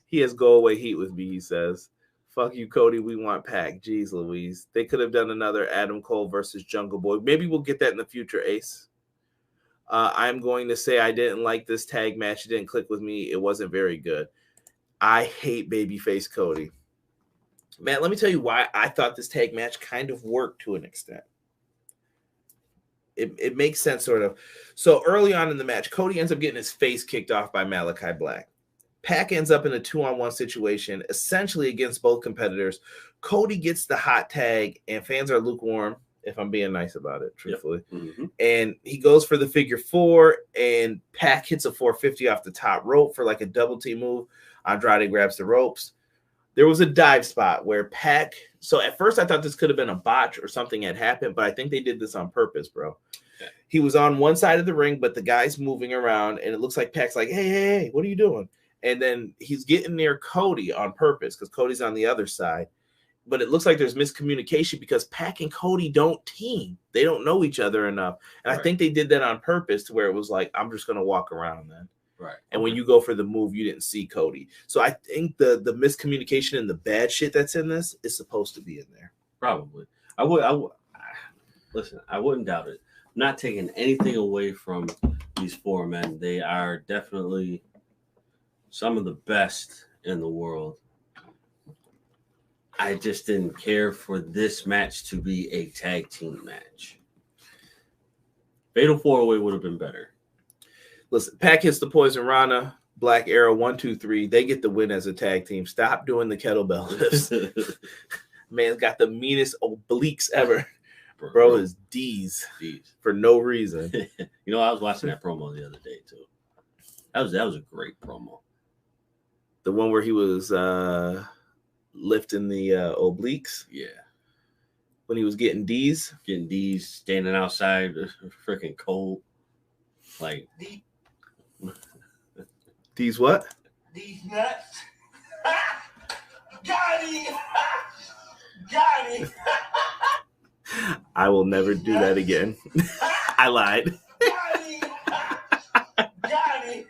S2: He has go away heat with me, he says. Fuck you, Cody. We want Pac. Jeez Louise. They could have done another Adam Cole versus Jungle Boy. Maybe we'll get that in the future, Ace. I'm going to say I didn't like this tag match. It didn't click with me. It wasn't very good. I hate babyface Cody. Man, let me tell you why I thought this tag match kind of worked to an extent. It makes sense, sort of. So early on in the match, Cody ends up getting his face kicked off by Malakai Black. Pac ends up in a 2-on-1 situation, essentially against both competitors. Cody gets the hot tag, and fans are lukewarm, if I'm being nice about it, truthfully.
S3: Yep. Mm-hmm.
S2: And he goes for the figure 4, and Pac hits a 450 off the top rope for like a double team move. Andrade grabs the ropes. There was a dive spot where Pac. So at first I thought this could have been a botch or something had happened, but I think they did this on purpose, bro. Okay. He was on one side of the ring, but the guy's moving around, and it looks like Pac's like, hey, what are you doing? And then he's getting near Cody on purpose because Cody's on the other side. But it looks like there's miscommunication because Pac and Cody don't team. They don't know each other enough. And right. I think they did that on purpose to where it was like, I'm just going to walk around then.
S3: Right.
S2: And when you go for the move, you didn't see Cody. So I think the miscommunication and the bad shit that's in this is supposed to be in there.
S3: Probably. Listen, I wouldn't doubt it. I'm not taking anything away from these 4 men. They are definitely some of the best in the world. I just didn't care for this match to be a tag team match. Fatal 4-Way would have been better.
S2: Listen, Pac hits the Poison Rana, Black Arrow, 1, 2, 3. They get the win as a tag team. Stop doing the kettlebell lifts. Man's got the meanest obliques ever. Bro is D's for no reason.
S3: You know, I was watching that promo the other day too. That was a great promo.
S2: The one where he was lifting the obliques.
S3: Yeah.
S2: When he was getting D's.
S3: Getting D's, standing outside, freaking cold. Like
S2: D's what?
S1: D's nuts. Got him. Got him.
S2: I will never do that again. I lied.
S1: Got him.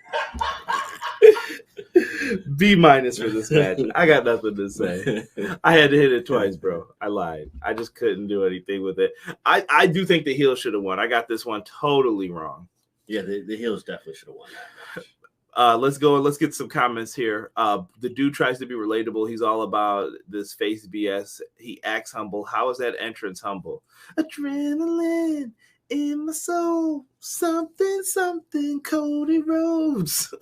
S2: B- for this match. I got nothing to say. I had to hit it twice, bro. I lied. I just couldn't do anything with it. I do think the heel should have won. I got this one totally wrong.
S3: Yeah, the heels definitely should have won that match.
S2: Let's go. Let's get some comments here. The dude tries to be relatable. He's all about this face BS. He acts humble. How is that entrance humble? Adrenaline in my soul. Something. Cody Rhodes.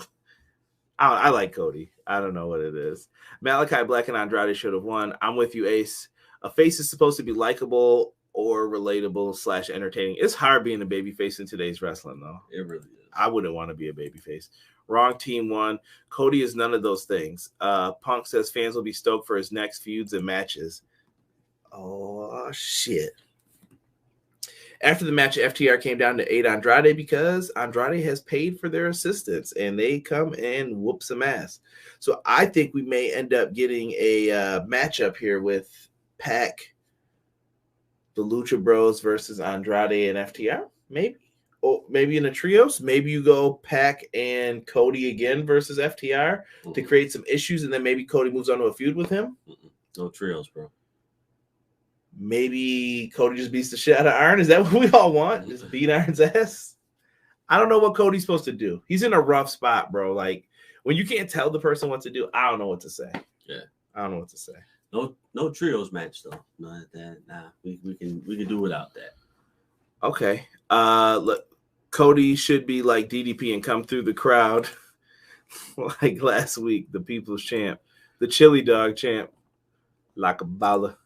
S2: I like Cody. I don't know what it is. Malakai Black and Andrade should have won. I'm with you, Ace. A face is supposed to be likable or relatable / entertaining. It's hard being a babyface in today's wrestling, though.
S3: It really is.
S2: I wouldn't want to be a babyface. Wrong team won. Cody is none of those things. Punk says fans will be stoked for his next feuds and matches. Oh, shit. After the match, FTR came down to aid Andrade because Andrade has paid for their assistance, and they come and whoop some ass. So I think we may end up getting a matchup here with Pac, the Lucha Bros versus Andrade and FTR, maybe. Or maybe in a trios. Maybe you go Pac and Cody again versus FTR to create some issues, and then maybe Cody moves on to a feud with him.
S3: No trios, bro.
S2: Maybe Cody just beats the shit out of Iron. Is that what we all want? Just beat Iron's ass? I don't know what Cody's supposed to do. He's in a rough spot, bro. Like, when you can't tell the person what to do, I don't know what to say.
S3: Yeah.
S2: I don't know what to say.
S3: No trios match, though. Nah, we can do without that.
S2: Okay. Look, Cody should be like DDP and come through the crowd like last week, the People's Champ, the Chili Dog Champ, like a baller.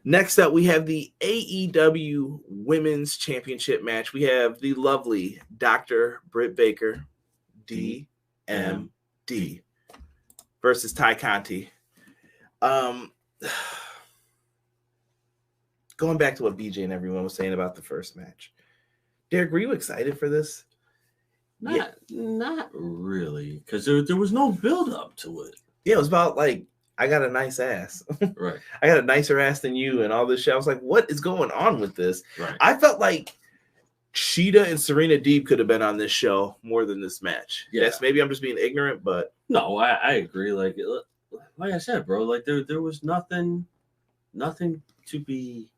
S2: Next up, we have the AEW Women's Championship match. We have the lovely Dr. Britt Baker, DMD, versus Ty Conti. Going back to what BJ and everyone was saying about the first match. Derek, were you excited for this?
S3: Not really, because there was no build up to it.
S2: Yeah, it was about like, I got a nice ass.
S3: Right.
S2: I got a nicer ass than you and all this shit. I was like, what is going on with this?
S3: Right.
S2: I felt like Sheeta and Serena Deeb could have been on this show more than this match.
S3: Yeah.
S2: Yes, maybe I'm just being ignorant, but
S3: No, I agree. Like I said, bro, like there was nothing to be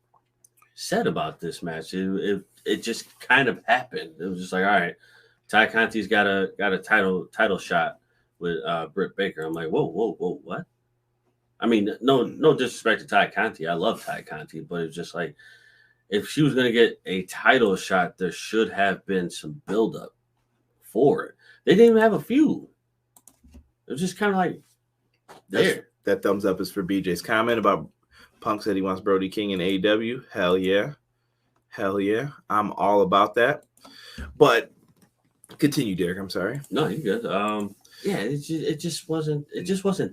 S3: said about this match. It just kind of happened. It was just like, all right, Ty Conti's got a title shot with Britt Baker. I'm like, whoa, what? I mean, no disrespect to Ty Conti. I love Ty Conti, but it's just like, if she was going to get a title shot, there should have been some buildup for it. They didn't even have a feud. It was just kind of like there.
S2: That thumbs up is for BJ's comment about Punk said he wants Brody King in AEW. Hell yeah. I'm all about that. But continue, Derek. I'm sorry.
S3: No, you're good. Yeah, it just wasn't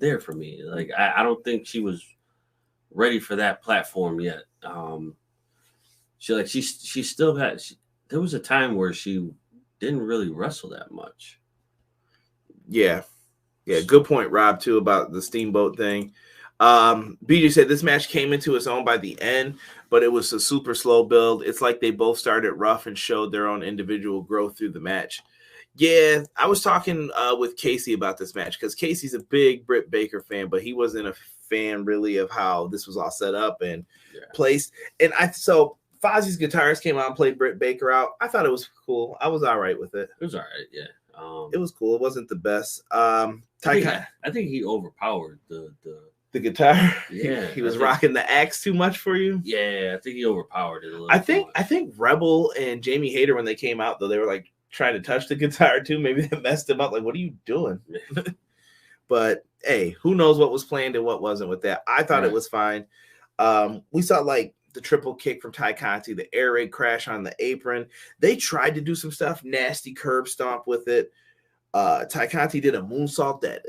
S3: there for me. Like I don't think she was ready for that platform yet. She still had. There was a time where she didn't really wrestle that much.
S2: Yeah. Good point, Rob, too, about the Steamboat thing. BJ said this match came into its own by the end, but it was a super slow build. It's like they both started rough and showed their own individual growth through the match. Yeah, I was talking with Casey about this match because Casey's a big Britt Baker fan, but he wasn't a fan really of how this was all set up and placed. And so Fozzie's guitarist came out and played Britt Baker out. I thought it was cool. I was all right with it.
S3: It was all right, yeah.
S2: It was cool. It wasn't the best.
S3: I think he overpowered
S2: the guitar.
S3: Yeah,
S2: he was rocking the axe too much for you.
S3: Yeah, I think he overpowered it a little.
S2: I think Rebel and Jamie Hayter, when they came out, though, they were like trying to touch the guitar too. Maybe they messed him up. Like, what are you doing? But hey, who knows what was planned and what wasn't with that. I thought it was fine. We saw like the triple kick from Ty Conti, the air raid crash on the apron. They tried to do some stuff, nasty curb stomp with it. Ty Conti did a moonsault that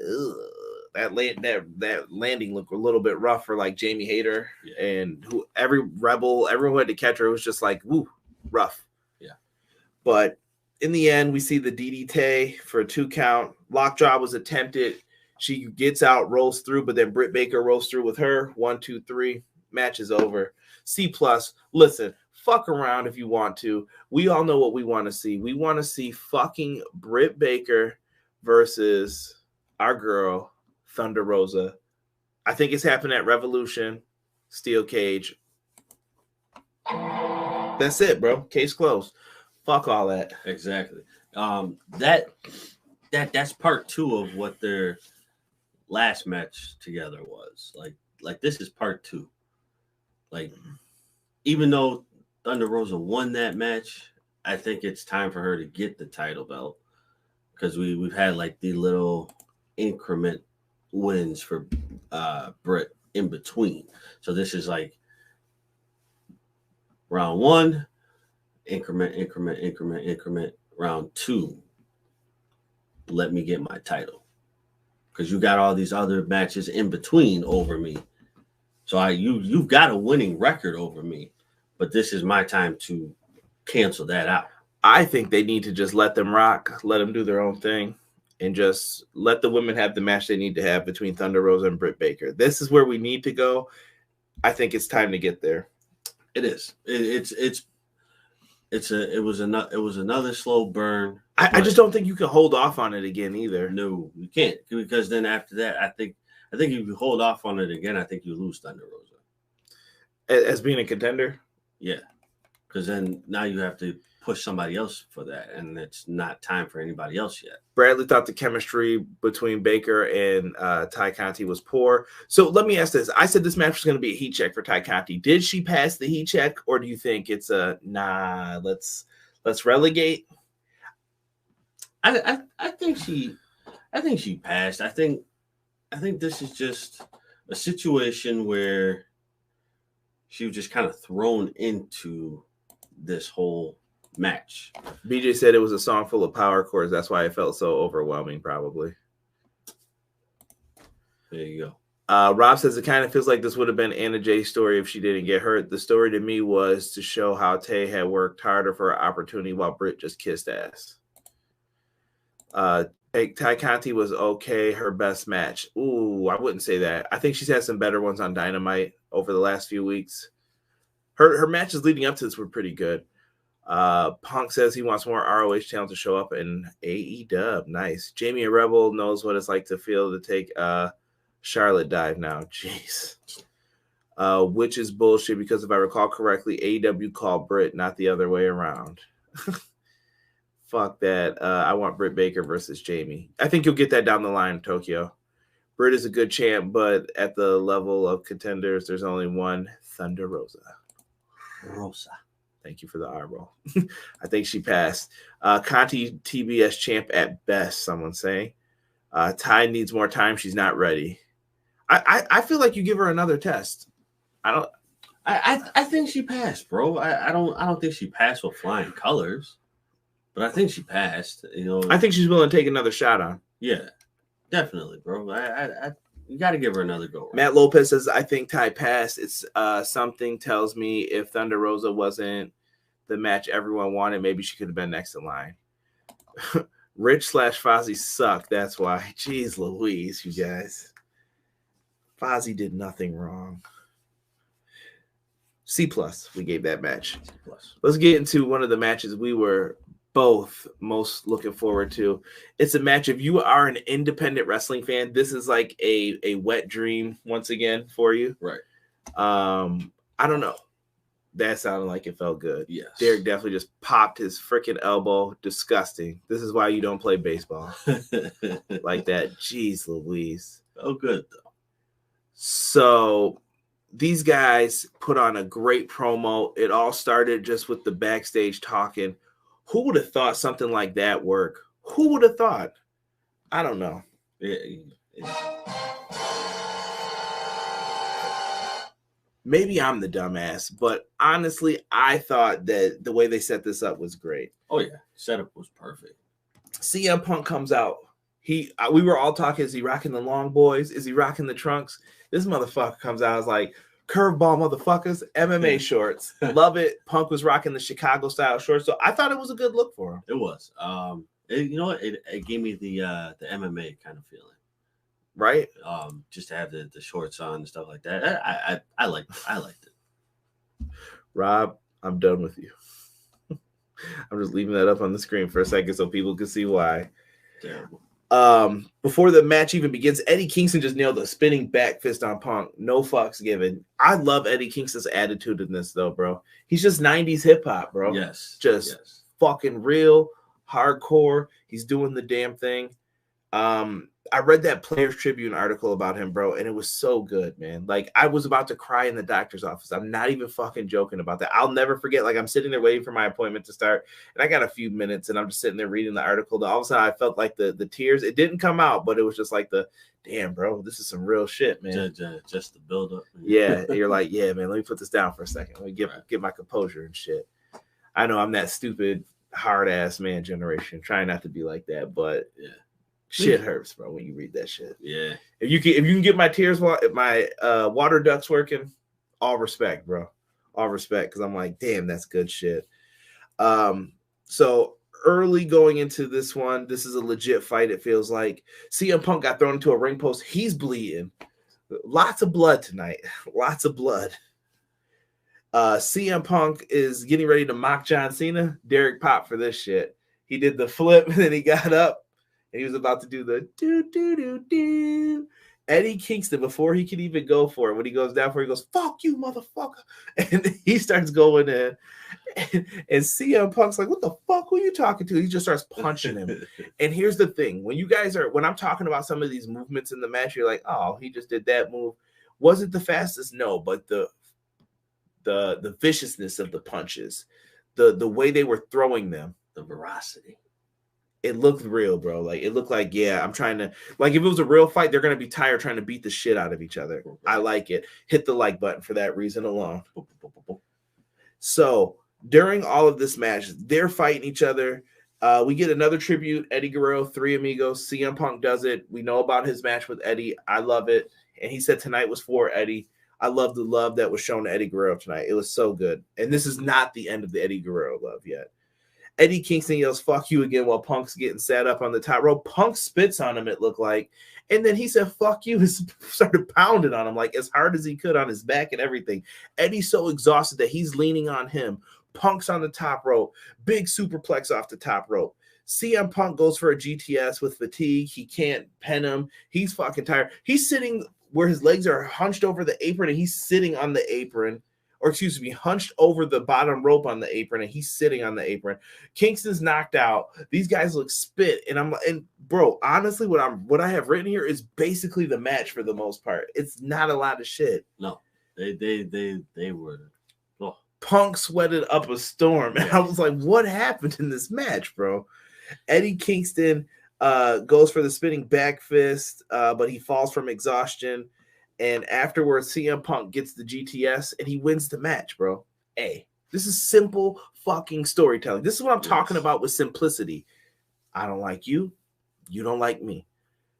S2: landing looked a little bit rough for like Jamie Hayter and everyone who had to catch her was just like, woo, rough.
S3: Yeah.
S2: But in the end, we see the DDT for a 2 count. Lockjaw was attempted. She gets out, rolls through, but then Britt Baker rolls through with her. 1, 2, 3. Match is over. C+. Listen, fuck around if you want to. We all know what we want to see. We want to see fucking Britt Baker versus our girl, Thunder Rosa. I think it's happening at Revolution. Steel cage. That's it, bro. Case closed. Fuck all that.
S3: Exactly. That's part 2 of what their last match together was. Like this is part 2. Like, even though Thunder Rosa won that match, I think it's time for her to get the title belt because we've had like the little increment wins for Britt in between. So this is like round 1, increment. Round 2, let me get my title because you got all these other matches in between over me. So you've got a winning record over me, but this is my time to cancel that out.
S2: I think they need to just let them rock, let them do their own thing, and just let the women have the match they need to have between Thunder Rosa and Britt Baker. This is where we need to go. I think it's time to get there.
S3: It is. It was another slow burn.
S2: I just don't think you can hold off on it again either.
S3: No, you can't, because then after that, I think if you hold off on it again, I think you lose Thunder Rosa
S2: as being a contender.
S3: Yeah, because then now you have to push somebody else for that, and it's not time for anybody else yet.
S2: Bradley thought the chemistry between Baker and Ty Conti was poor. So let me ask this. I said this match was going to be a heat check for Ty Conti. Did she pass the heat check, or do you think it's a nah, let's relegate?
S3: I think she passed. I think this is just a situation where she was just kind of thrown into this whole match.
S2: BJ said it was a song full of power chords. That's why it felt so overwhelming, probably.
S3: There you go.
S2: Rob says it kind of feels like this would have been Anna Jay's story if she didn't get hurt. The story to me was to show how Tay had worked harder for an opportunity while Britt just kissed ass. Ty Conti was okay, her best match. Ooh, I wouldn't say that. I think she's had some better ones on Dynamite over the last few weeks. Her matches leading up to this were pretty good. Punk says he wants more ROH talent to show up in AEW. Nice. Jamie and Rebel knows what it's like to feel to take Charlotte dive now. Jeez. Which is bullshit because if I recall correctly, AEW called Britt, not the other way around. Fuck that. I want Britt Baker versus Jamie. I think you'll get that down the line, Tokyo. Britt is a good champ, but at the level of contenders, there's only one, Thunder Rosa. Thank you for the eye roll. I think she passed. Conti TBS champ at best, someone's saying. Ty needs more time. She's not ready. I feel like you give her another test.
S3: I think she passed, bro. I don't think she passed with flying colors, but I think she passed. You know,
S2: I think she's willing to take another shot on.
S3: Yeah, definitely, bro. You got to give her another go.
S2: Matt Lopez says, I think Ty passed. It's something tells me if Thunder Rosa wasn't the match everyone wanted, maybe she could have been next in line. Rich/Fozzy suck. That's why. Jeez Louise, you guys. Fozzy did nothing wrong. C+, we gave that match. C+. Let's get into one of the matches we were both most looking forward to. It's a match. If you are an independent wrestling fan, this is like a wet dream once again for you.
S3: Right.
S2: I don't know. That sounded like it felt good.
S3: Yes.
S2: Derek definitely just popped his freaking elbow. Disgusting. This is why you don't play baseball. Like that. Jeez Louise.
S3: Oh, good though.
S2: So these guys put on a great promo. It all started just with the backstage talking. Who would have thought something like that work? Who would have thought? I don't know. Maybe I'm the dumbass, but honestly, I thought that the way they set this up was great.
S3: Oh, yeah. Setup was perfect.
S2: CM Punk comes out. We were all talking, is he rocking the long boys? Is he rocking the trunks? This motherfucker comes out as like, curveball motherfuckers, MMA shorts. Love it. Punk was rocking the Chicago style shorts. So I thought it was a good look for him.
S3: It was. You know what? It gave me the MMA kind of feeling.
S2: Right?
S3: Just to have the shorts on and stuff like that. I liked it.
S2: Rob, I'm done with you. I'm just leaving that up on the screen for a second so people can see why.
S3: Terrible.
S2: Before the match even begins, Eddie Kingston just nailed a spinning back fist on Punk. No fucks given. I love Eddie Kingston's attitude in this, though, bro. He's just 90s hip hop, bro.
S3: Yes.
S2: Just fucking real, hardcore. He's doing the damn thing. I read that Players Tribune article about him, bro, and it was so good, man. Like, I was about to cry in the doctor's office. I'm not even fucking joking about that. I'll never forget. Like, I'm sitting there waiting for my appointment to start, and I got a few minutes, and I'm just sitting there reading the article. All of a sudden, I felt like the tears. It didn't come out, but it was just like damn, bro, this is some real shit, man.
S3: Just the build up.
S2: Yeah, and you're like, yeah, man, let me put this down for a second. Let me get my composure and shit. I know I'm that stupid, hard-ass man generation, trying not to be like that, but yeah. Shit hurts, bro, when you read that shit.
S3: Yeah.
S2: If you can get my tears, my water ducts working, all respect, bro. All respect, because I'm like, damn, that's good shit. So early going into this one, this is a legit fight, it feels like. CM Punk got thrown into a ring post. He's bleeding. Lots of blood tonight. Lots of blood. CM Punk is getting ready to mock John Cena. Derek popped for this shit. He did the flip, and then he got up. And he was about to do the do. Eddie Kingston, before he could even go for it, when he goes down for it, he goes, fuck you, motherfucker. And he starts going in. And CM Punk's like, what the fuck were you talking to? He just starts punching him. And here's the thing. When I'm talking about some of these movements in the match, you're like, oh, he just did that move. Was it the fastest? No, but the viciousness of the punches, the way they were throwing them,
S3: the veracity.
S2: It looked real, bro. Like, it looked like, yeah, I'm trying to, like, if it was a real fight, they're going to be tired trying to beat the shit out of each other. I like it. Hit the like button for that reason alone. So during all of this match, they're fighting each other. We get another tribute. Eddie Guerrero, Three Amigos. CM Punk does it. We know about his match with Eddie. I love it. And he said tonight was for Eddie. I love the love that was shown to Eddie Guerrero tonight. It was so good. And this is not the end of the Eddie Guerrero love yet. Eddie Kingston yells, "Fuck you" again while Punk's getting set up on the top rope. Punk spits on him, it looked like. And then he said, "Fuck you," and started pounding on him like as hard as he could on his back and everything. Eddie's so exhausted that he's leaning on him. Punk's on the top rope. Big superplex off the top rope. CM Punk goes for a GTS with fatigue. He can't pen him. He's fucking tired. He's sitting where his legs are hunched over the apron, and he's sitting on the apron. Or excuse me, hunched over the bottom rope on the apron, and he's sitting on the apron. Kingston's knocked out. These guys look spit, and bro, honestly, what I have written here is basically the match for the most part. It's not a lot of shit.
S3: No, they were. Oh.
S2: Punk sweated up a storm, and I was like, what happened in this match, bro? Eddie Kingston goes for the spinning back fist, but he falls from exhaustion. And afterwards, CM Punk gets the GTS and he wins the match, bro. Hey, this is simple fucking storytelling. This is what I'm talking about with simplicity. I don't like you. You don't like me.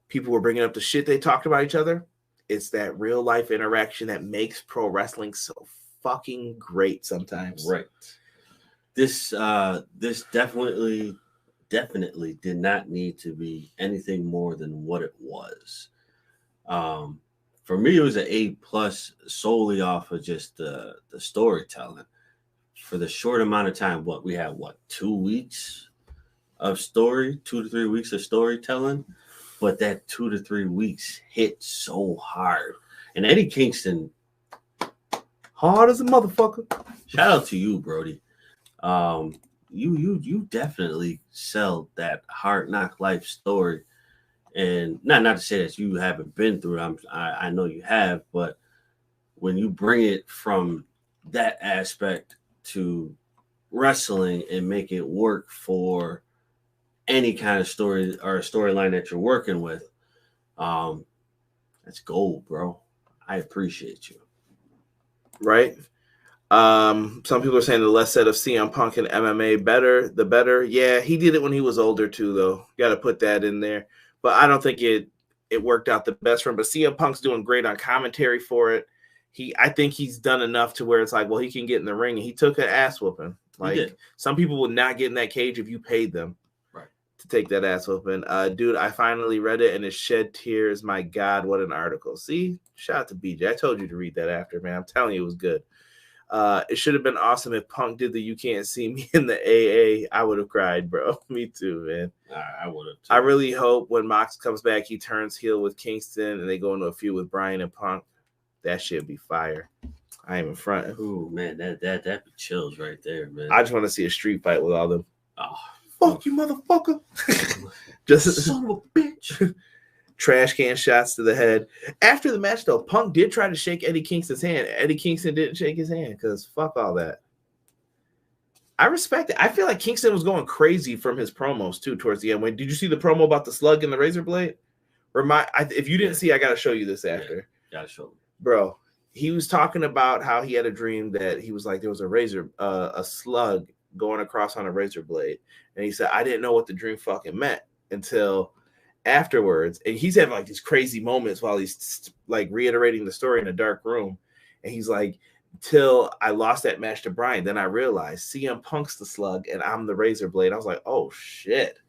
S2: People were bringing up the shit they talked about each other. It's that real life interaction that makes pro wrestling so fucking great sometimes.
S3: Right. This definitely did not need to be anything more than what it was. For me, it was an A+ solely off of just the storytelling. For the short amount of time, we had 2 weeks of story, 2 to 3 weeks of storytelling, but that 2 to 3 weeks hit so hard. And Eddie Kingston,
S2: hard as a motherfucker.
S3: Shout out to you, Brody. You definitely sell that hard knock life story. And not to say that you haven't been through it, I know you have, but when you bring it from that aspect to wrestling and make it work for any kind of story or storyline that you're working with, that's gold, bro. I appreciate you.
S2: Right? Some people are saying the less said of CM Punk and MMA, the better. Yeah, he did it when he was older too, though. Got to put that in there. But I don't think it worked out the best for him. But CM Punk's doing great on commentary for it. I think he's done enough to where it's like, well, he can get in the ring. And he took an ass whooping. Like some people would not get in that cage if you paid them to take that ass whooping. Dude, I finally read it and it shed tears. My God, what an article. See, shout out to BJ. I told you to read that after, man. I'm telling you it was good. It should have been awesome if Punk did the "You Can't See Me" in the AA. I would have cried, bro. Me too, man.
S3: I would have.
S2: I really hope when Mox comes back, he turns heel with Kingston and they go into a feud with Bryan and Punk. That shit be fire. I am in front.
S3: Ooh, man, that be chills right there, man.
S2: I just want to see a street fight with all them.
S3: Oh,
S2: fuck you, motherfucker! Just
S3: son of a bitch.
S2: Trash can shots to the head. After the match, though, Punk did try to shake Eddie Kingston's hand. Eddie Kingston didn't shake his hand because fuck all that. I respect it. I feel like Kingston was going crazy from his promos, too, towards the end. Did you see the promo about the slug and the razor blade? If you didn't see, I got to show you this after.
S3: Yeah, got to show me.
S2: Bro, he was talking about how he had a dream that he was like, there was a slug going across on a razor blade. And he said, I didn't know what the dream fucking meant until afterwards. And he's having like these crazy moments while he's like reiterating the story in a dark room. And he's like, till I lost that match to Bryan, then I realized CM Punk's the slug and I'm the razor blade. I was like, oh shit.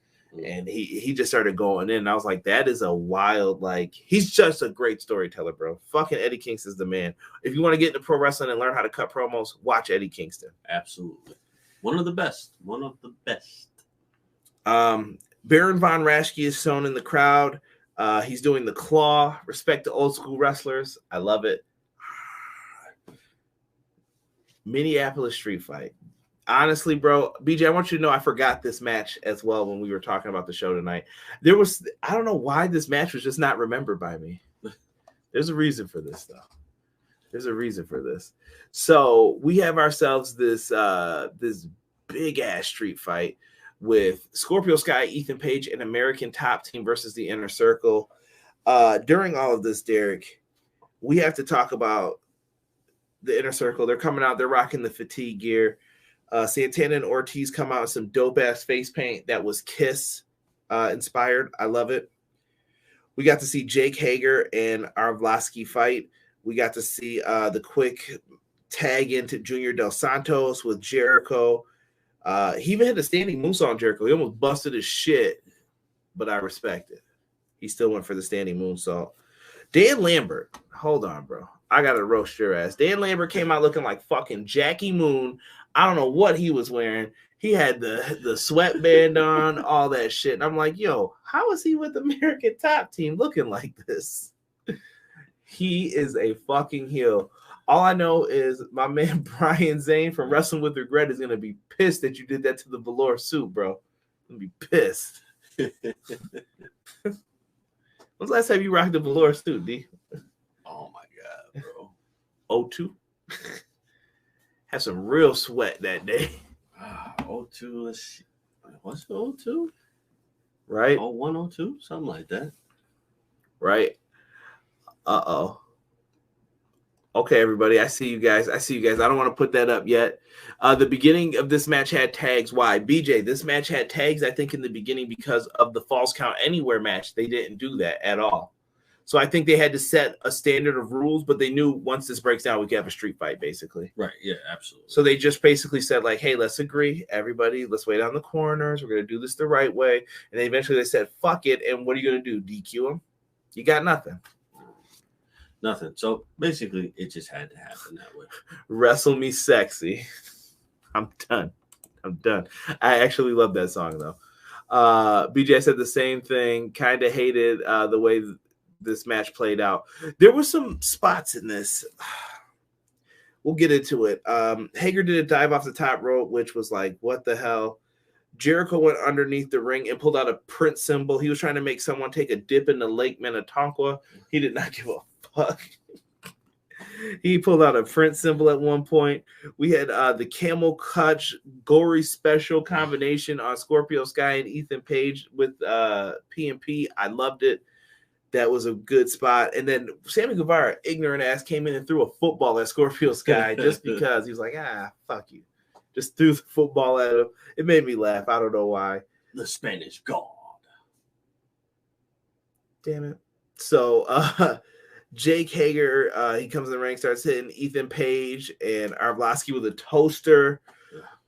S2: And he just started going in. And I was like, that is a wild, like, he's just a great storyteller, bro. Fucking Eddie Kingston's the man. If you want to get into pro wrestling and learn how to cut promos, watch Eddie Kingston.
S3: Absolutely. One of the best.
S2: Baron Von Raschke is shown in the crowd. He's doing the claw. Respect to old school wrestlers. I love it. Minneapolis street fight. Honestly, bro, BJ, I want you to know I forgot this match as well when we were talking about the show tonight. I don't know why this match was just not remembered by me. There's a reason for this, though. There's a reason for this. So we have ourselves this big ass street fight with Scorpio Sky, Ethan Page, and American Top Team versus the Inner Circle. During all of this, Derek, we have to talk about the Inner Circle. They're coming out. They're rocking the fatigue gear. Santana and Ortiz come out with some dope-ass face paint that was Kiss inspired. I love it. We got to see Jake Hager and Arlovski fight. We got to see the quick tag into Junior Dos Santos with Jericho. He even had a standing moonsault on Jericho. He almost busted his shit, but I respect it. He still went for the standing moonsault. Dan Lambert. Hold on, bro. I got to roast your ass. Dan Lambert came out looking like fucking Jackie Moon. I don't know what he was wearing. He had the sweatband on, all that shit. And I'm like, yo, how is he with the American Top Team looking like this? He is a fucking heel. All I know is my man Brian Zane from Wrestling with Regret is going to be pissed that you did that to the velour suit, bro. I'm going to be pissed. When's the last time you rocked the velour suit, D?
S3: Oh, my God, bro.
S2: 02? Had some real sweat that day.
S3: 02, let's see. Was it 02?
S2: Right?
S3: 01, 02? Something like that.
S2: Right? Uh-oh. Okay, everybody. I see you guys. I don't want to put that up yet. The beginning of this match had tags. Why? BJ, this match had tags, I think, in the beginning because of the Falls Count Anywhere match. They didn't do that at all. So I think they had to set a standard of rules, but they knew once this breaks down, we could have a street fight, basically.
S3: Right, yeah, absolutely.
S2: So they just basically said, like, hey, let's agree. Everybody, let's wait on the corners. We're going to do this the right way. And then eventually they said, fuck it. And what are you going to do? DQ them? You got nothing.
S3: Nothing. So basically, it just had to happen that way.
S2: Wrestle me sexy. I'm done. I actually love that song, though. BJ said the same thing. Kind of hated the way this match played out. There were some spots in this. We'll get into it. Hager did a dive off the top rope, which was like, what the hell? Jericho went underneath the ring and pulled out a Prince symbol. He was trying to make someone take a dip in the Lake Minnetonka. He did not give a fuck. He pulled out a Prince symbol at one point. We had the Camel Clutch gory special combination on Scorpio Sky and Ethan Page with P&P. I loved it. That was a good spot. And then Sammy Guevara, ignorant ass, came in and threw a football at Scorpio Sky just because he was like, fuck you. Just threw the football at him. It made me laugh. I don't know why.
S3: The Spanish God.
S2: Damn it. So Jake Hager, he comes in the ring, starts hitting Ethan Page and Arlovski with a toaster.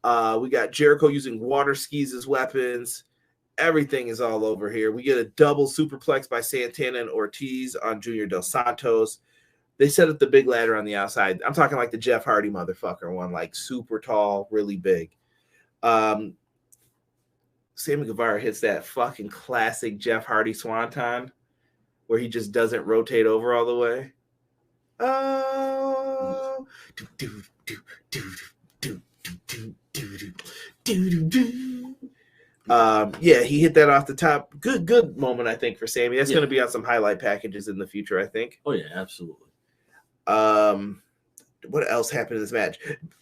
S2: We got Jericho using water skis as weapons. Everything is all over here. We get a double superplex by Santana and Ortiz on Junior Dos Santos. They set up the big ladder on the outside. I'm talking like the Jeff Hardy motherfucker one, like super tall, really big. Sammy Guevara hits that fucking classic Jeff Hardy swanton where he just doesn't rotate over all the way. Oh, yeah, he hit that off the top. Good moment, I think, for Sammy. That's going to be on some highlight packages in the future, I think.
S3: Oh, yeah, absolutely.
S2: What else happened in this match?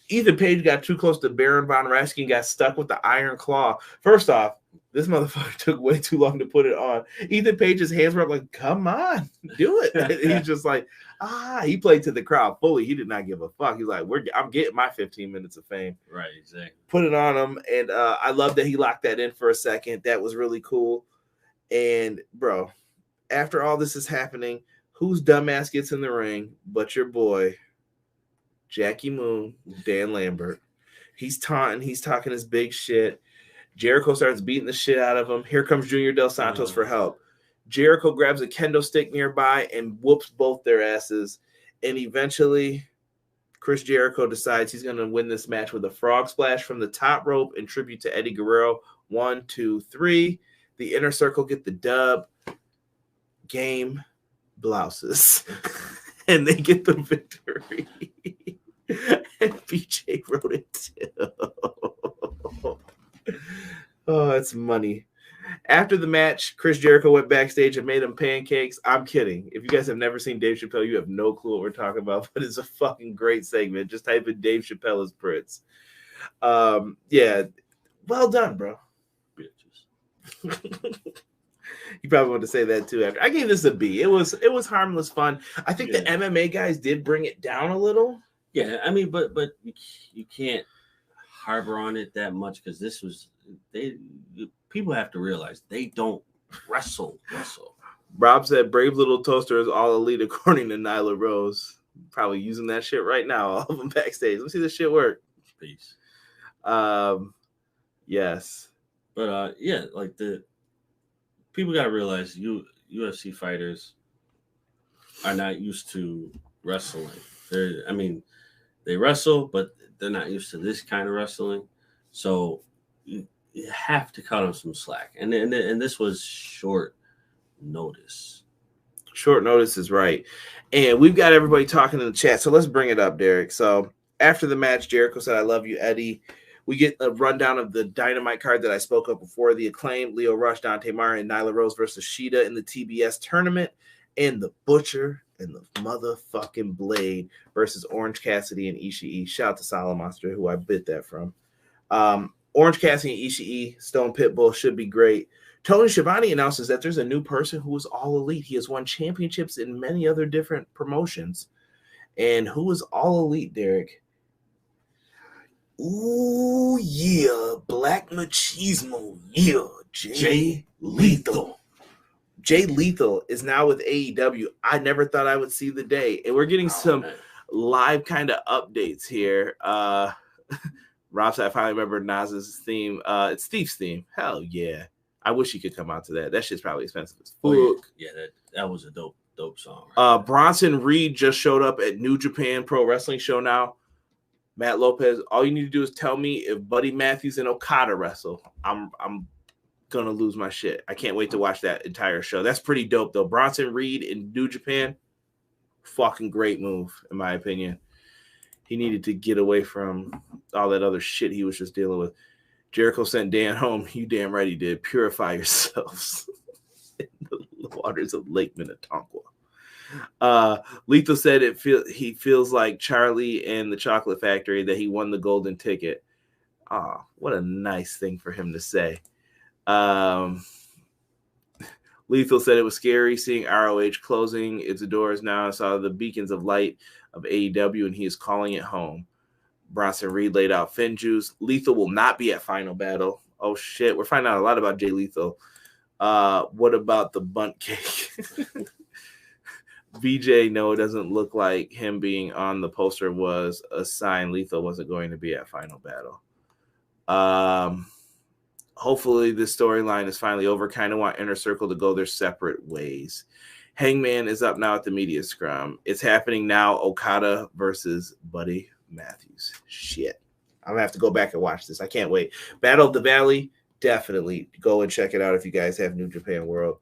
S2: Ethan Page got too close to Baron Von Raschke and got stuck with the Iron Claw. First off, this motherfucker took way too long to put it on. Ethan Page's hands were up like, come on, do it. He's just like, he played to the crowd fully. He did not give a fuck. He's like, I'm getting my 15 minutes of fame.
S3: Right, exactly.
S2: Put it on him. And I love that he locked that in for a second. That was really cool. And, bro, after all this is happening, whose dumbass gets in the ring but your boy, Jackie Moon, Dan Lambert? He's taunting. He's talking his big shit. Jericho starts beating the shit out of him. Here comes Junior Dos Santos for help. Jericho grabs a kendo stick nearby and whoops both their asses. And eventually, Chris Jericho decides he's going to win this match with a frog splash from the top rope in tribute to Eddie Guerrero. 1, 2, 3. The Inner Circle get the dub. Game blouses. And they get the victory. And BJ wrote it too. Oh, it's money. After the match, Chris Jericho went backstage and made him pancakes. I'm kidding. If you guys have never seen Dave Chappelle, you have no clue what we're talking about, but it's a fucking great segment. Just type in Dave Chappelle as Pritz. Yeah, well done, bro. Bitches. You probably want to say that too. After I gave this a B. It was harmless fun. I think the MMA guys did bring it down a little.
S3: Yeah, I mean, but you can't harbor on it that much because people have to realize they don't wrestle.
S2: Rob said Brave Little Toaster is all elite according to Nyla Rose. Probably using that shit right now, all of them backstage. Let's see this shit work.
S3: Peace.
S2: Yes.
S3: But like the people gotta realize UFC fighters are not used to wrestling. They wrestle, but they're not used to this kind of wrestling. So you have to cut them some slack. And this was short notice.
S2: Short notice is right. And we've got everybody talking in the chat. So let's bring it up, Derek. So after the match, Jericho said, "I love you, Eddie." We get a rundown of the Dynamite card that I spoke of before. The Acclaim, Lio Rush, Dante Martin, and Nyla Rose versus Shida in the TBS tournament. And the Butcher and the motherfucking Blade versus Orange Cassidy and Ishii. Shout out to Solid Monster, who I bit that from. Orange Cassidy and Ishii, Stone Pitbull should be great. Tony Schiavone announces that there's a new person who is all elite. He has won championships in many other different promotions. And who is all elite, Derek? Ooh, yeah. Black Machismo. Yeah. Jay Lethal. Jay Lethal is now with AEW. I never thought I would see the day. And we're getting some live kind of updates here. Rob said, I finally remember Nas's theme. It's Steve's theme. Hell yeah. I wish he could come out to that. That shit's probably expensive as fuck.
S3: Oh, yeah, that was a dope song. Right?
S2: Bronson Reed just showed up at New Japan Pro Wrestling Show now. Matt Lopez, all you need to do is tell me if Buddy Matthews and Okada wrestle. I'm gonna lose my shit. I can't wait to watch that entire show. That's pretty dope though. Bronson Reed in New Japan, fucking great move in my opinion. He needed to get away from all that other shit he was just dealing with. Jericho sent Dan home. You damn right he did. Purify yourselves in the waters of Lake Minnetonka. Lethal said he feels like Charlie and the Chocolate Factory that he won the golden ticket. What a nice thing for him to say. Lethal said it was scary seeing ROH closing its doors now and saw the beacons of light of AEW, and he is calling it home. Bronson Reed laid out Finn Juice. Lethal will not be at Final Battle. Oh shit, we're finding out a lot about Jay Lethal. What about the bunt cake? VJ, no, it doesn't look like him being on the poster was a sign Lethal wasn't going to be at Final Battle. Hopefully this storyline is finally over. Kind of want Inner Circle to go their separate ways. Hangman is up now at the media scrum. It's happening now. Okada versus Buddy Matthews. Shit. I'm going to have to go back and watch this. I can't wait. Battle of the Valley, definitely go and check it out if you guys have New Japan World.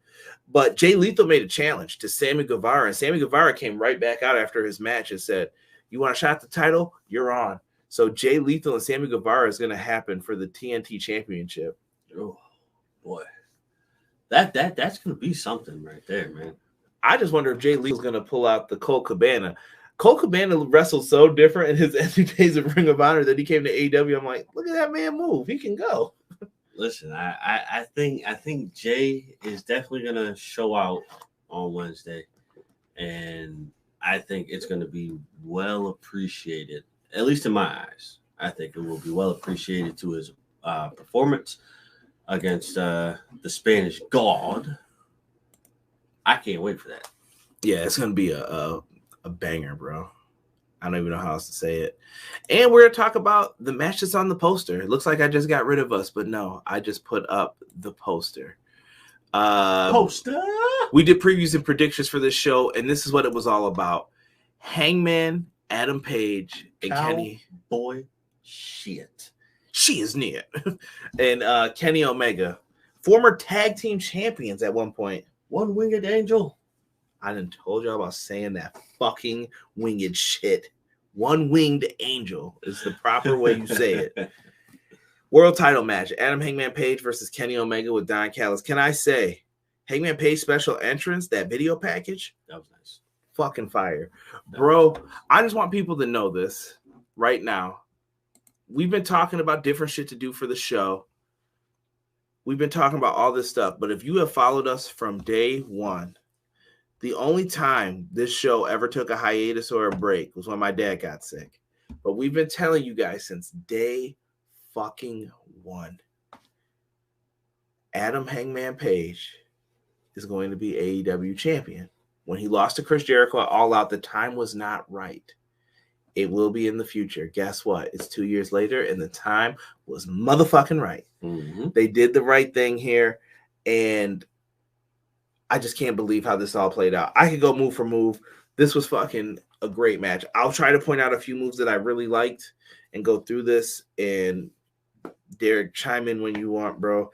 S2: But Jay Lethal made a challenge to Sammy Guevara, and Sammy Guevara came right back out after his match and said, you want a shot at the title? You're on. So Jay Lethal and Sammy Guevara is going to happen for the TNT Championship.
S3: Oh, boy. That's going to be something right there, man.
S2: I just wonder if Jay Lethal's going to pull out the Colt Cabana. Colt Cabana wrestled so different in his ending days of Ring of Honor that he came to AEW. I'm like, look at that man move. He can go.
S3: Listen, I think Jay is definitely gonna show out on Wednesday, and I think it's gonna be well appreciated, at least in my eyes. I think it will be well appreciated to his performance against the Spanish God. I can't wait for that.
S2: Yeah, it's gonna be a banger, bro. I don't even know how else to say it. And we're going to talk about the match that's on the poster. It looks like I just got rid of us, but no, I just put up the poster. We did previews and predictions for this show, and this is what it was all about. Hangman, Adam Page, and Kenny.
S3: Boy, shit.
S2: She is near. And Kenny Omega, former tag team champions at one point.
S3: One winged angel.
S2: I done told y'all about saying that fucking winged shit. One winged angel is the proper way you say it. World title match. Adam Hangman Page versus Kenny Omega with Don Callis. Can I say, Hangman Page special entrance, that video package?
S3: That was nice.
S2: Fucking fire. Bro, I just want people to know this right now. We've been talking about different shit to do for the show. We've been talking about all this stuff. But if you have followed us from day one, the only time this show ever took a hiatus or a break was when my dad got sick. But we've been telling you guys since day fucking won. Adam Hangman Page is going to be AEW champion. When he lost to Chris Jericho at All Out, the time was not right. It will be in the future. Guess what? It's 2 years later, and the time was motherfucking right.
S3: Mm-hmm.
S2: They did the right thing here, and I just can't believe how this all played out. I could go move for move. This was fucking a great match. I'll try to point out a few moves that I really liked and go through this, and Derek, chime in when you want, bro.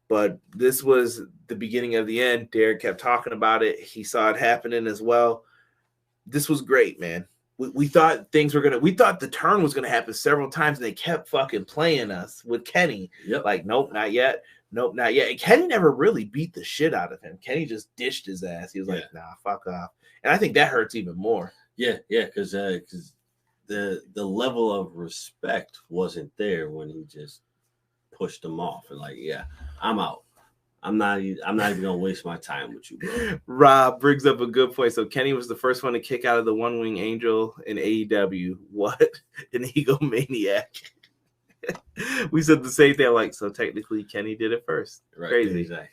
S2: But this was the beginning of the end. Derek kept talking about it. He saw it happening as well. This was great, man. We thought we thought the turn was going to happen several times, and they kept fucking playing us with Kenny.
S3: Yep.
S2: Like, nope, not yet. Nope, not yet. And Kenny never really beat the shit out of him. Kenny just dished his ass. He was like, nah, fuck off. And I think that hurts even more.
S3: Yeah, because the level of respect wasn't there when he just pushed him off and like, yeah, I'm out. I'm not even gonna waste my time with you, bro.
S2: Rob brings up a good point. So Kenny was the first one to kick out of the One Wing Angel in AEW. What an egomaniac. We said the same thing. Like, so technically Kenny did it first.
S3: Right,
S2: crazy.
S3: exactly.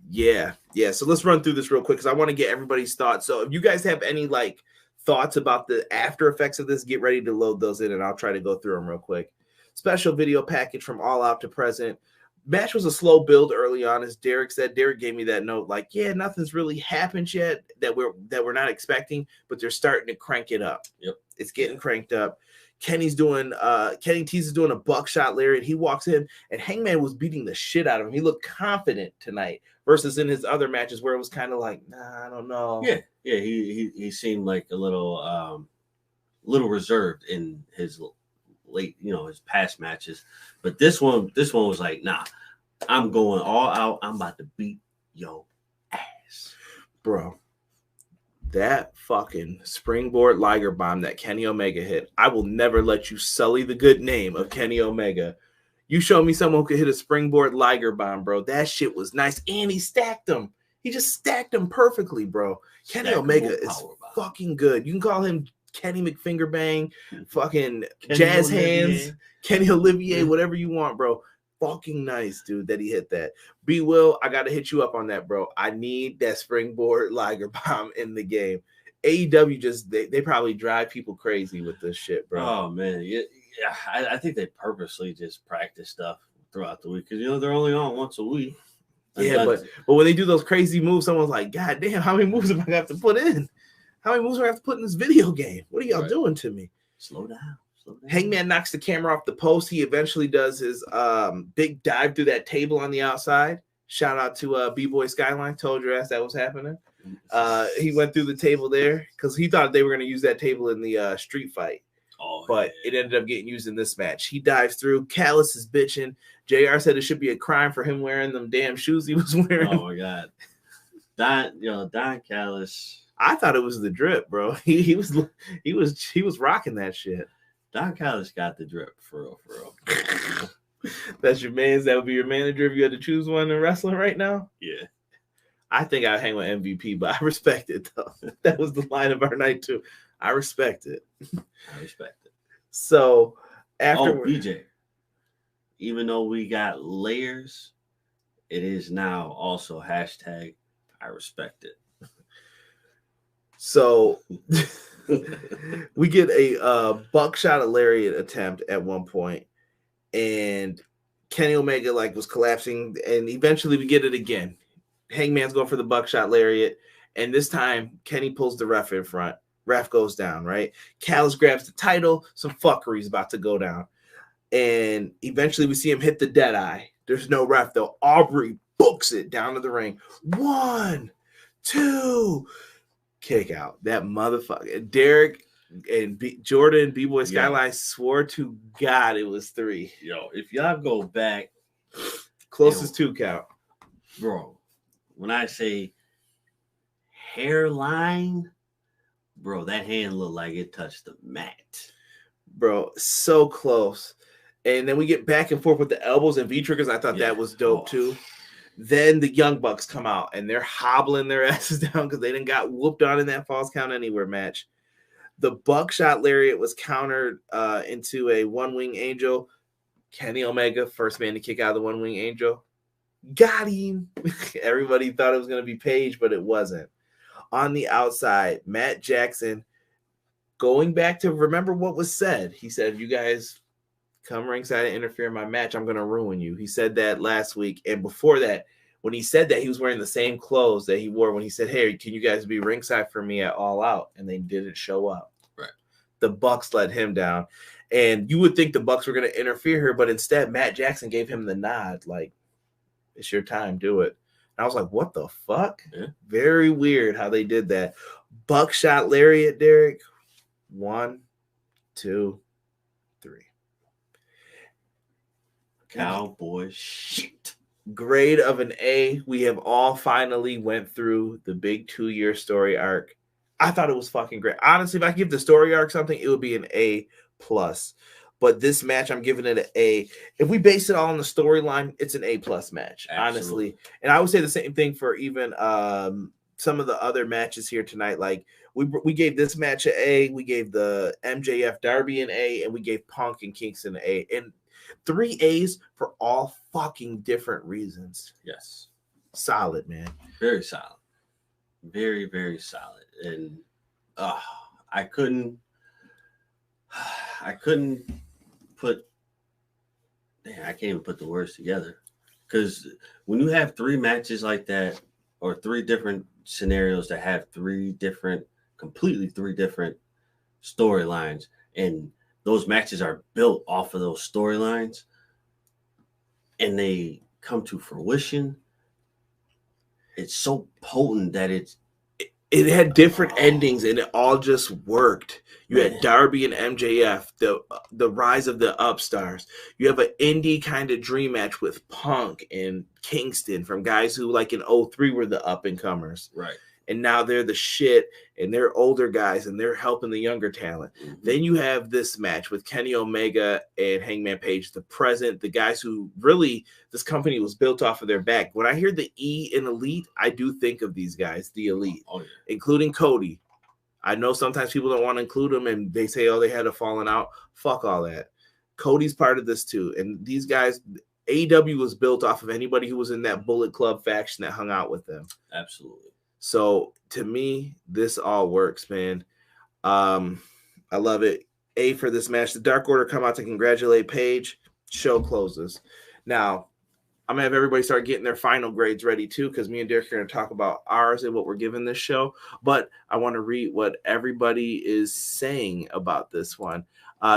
S2: Yeah. So let's run through this real quick because I want to get everybody's thoughts. So if you guys have any like thoughts about the after effects of this, get ready to load those in, and I'll try to go through them real quick. Special video package from All Out to present. Match was a slow build early on, as Derek said. Derek gave me that note, like, yeah, nothing's really happened yet that we're not expecting, but they're starting to crank it up.
S3: Yep,
S2: it's getting cranked up. Kenny T's is doing a buckshot lariat. He walks in, and Hangman was beating the shit out of him. He looked confident tonight versus in his other matches where it was kind of like, nah, I don't know.
S3: Yeah. He seemed like a little reserved in his late, his past matches, but this one was like, nah, I'm going all out. I'm about to beat your ass,
S2: bro. That fucking springboard Liger bomb that Kenny Omega hit. I will never let you sully the good name of Kenny Omega. You show me someone who could hit a springboard Liger bomb, bro. That shit was nice, and he stacked them. He just stacked them perfectly, bro. Kenny Omega is fucking good. You can call him Kenny McFingerbang, fucking Kenny Jazz Olivier. Hands, Kenny Olivier, whatever you want, bro. Fucking nice, dude, that he hit that. B. Will, I got to hit you up on that, bro. I need that springboard Liger bomb in the game. AEW just, they probably drive people crazy with this shit, bro.
S3: Oh, man. Yeah, I think they purposely just practice stuff throughout the week because, they're only on once a week.
S2: Yeah, but when they do those crazy moves, someone's like, God damn, how many moves am I going to have to put in? How many moves do I have to put in this video game? What are y'all doing to me?
S3: Slow down.
S2: Hangman knocks the camera off the post. He eventually does his big dive through that table on the outside. Shout out to B-Boy Skyline. Told your ass that was happening. He went through the table there because he thought they were going to use that table in the street fight. But it ended up getting used in this match. He dives through. Callis is bitching. JR said it should be a crime for him wearing them damn shoes he was wearing.
S3: Oh, my God. Don Callis.
S2: I thought it was the drip, bro. He was rocking that shit.
S3: Don Callis got the drip for real.
S2: That's your man's. That would be your manager if you had to choose one in wrestling right now.
S3: Yeah,
S2: I think I'd hang with MVP, but I respect it though. That was the line of our night too. I respect it. So after
S3: BJ, even though we got layers, it is now also hashtag I respect it.
S2: So we get a buckshot lariat attempt at one point, and Kenny Omega was collapsing, and eventually we get it again. Hangman's going for the buckshot lariat, and this time Kenny pulls the ref in front. Ref goes down, right? Callis grabs the title. Some fuckery's about to go down, and eventually we see him hit the dead eye. There's no ref though. Aubrey books it down to the ring. 1, 2. Kick out. That motherfucker. Derek and Jordan, B-Boy Skyline swore to God it was 3.
S3: Yo, if y'all go back.
S2: Closest 2 count.
S3: Bro, when I say hairline, bro, that hand looked like it touched the mat.
S2: Bro, so close. And then we get back and forth with the elbows and V-triggers. I thought that was dope too. Then the Young Bucks come out and they're hobbling their asses down because they didn't got whooped on in that Falls Count Anywhere match. The buckshot lariat was countered into a one-wing angel. Kenny Omega, first man to kick out of the one-wing angel. Got him. Everybody thought it was going to be Paige, but it wasn't. On the outside, Matt Jackson, going back to remember what was said. He said, you guys come ringside and interfere in my match, I'm going to ruin you. He said that last week. And before that, when he said that, he was wearing the same clothes that he wore when he said, hey, can you guys be ringside for me at All Out? And they didn't show up.
S3: Right.
S2: The Bucks let him down. And you would think the Bucks were going to interfere here, but instead, Matt Jackson gave him the nod, like, it's your time, do it. And I was like, what the fuck?
S3: Yeah.
S2: Very weird how they did that. Buckshot lariat, Derek. 1, 2, 3.
S3: Cowboy shit.
S2: Grade of an A. We have all finally went through the big 2-year story arc. I thought it was fucking great. Honestly, if I give the story arc something, it would be an A+. But this match, I'm giving it an A. If we base it all on the storyline, it's an A+ match,
S3: Absolutely.
S2: honestly. And I would say the same thing for even some of the other matches here tonight. Like we gave this match an A, we gave the MJF Darby an A, and we gave Punk and Kingston an A. And 3 A's for all fucking different reasons.
S3: Yes.
S2: Solid, man.
S3: Very solid. Very, very solid. And I couldn't put, I can't even put the words together. Because when you have 3 matches like that, or 3 different scenarios that have completely three different storylines, and those matches are built off of those storylines, and they come to fruition, it's so potent that
S2: it had different endings, and it all just worked. You had Darby and MJF, the rise of the upstars. You have an indie kind of dream match with Punk and Kingston from guys who, like in 03, were the up-and-comers.
S3: Right.
S2: And now they're the shit, and they're older guys, and they're helping the younger talent. Mm-hmm. Then you have this match with Kenny Omega and Hangman Page, the present, the guys who really, this company was built off of their back. When I hear the E in Elite, I do think of these guys, the Elite, including Cody. I know sometimes people don't want to include them, and they say, oh, they had a falling out. Fuck all that. Cody's part of this too. And these guys, AEW was built off of anybody who was in that Bullet Club faction that hung out with them.
S3: Absolutely.
S2: So to me, this all works, man. I love it. A for this match. The Dark Order come out to congratulate Paige. Show closes. Now, I'm going to have everybody start getting their final grades ready too, because me and Derek are going to talk about ours and what we're giving this show. But I want to read what everybody is saying about this one.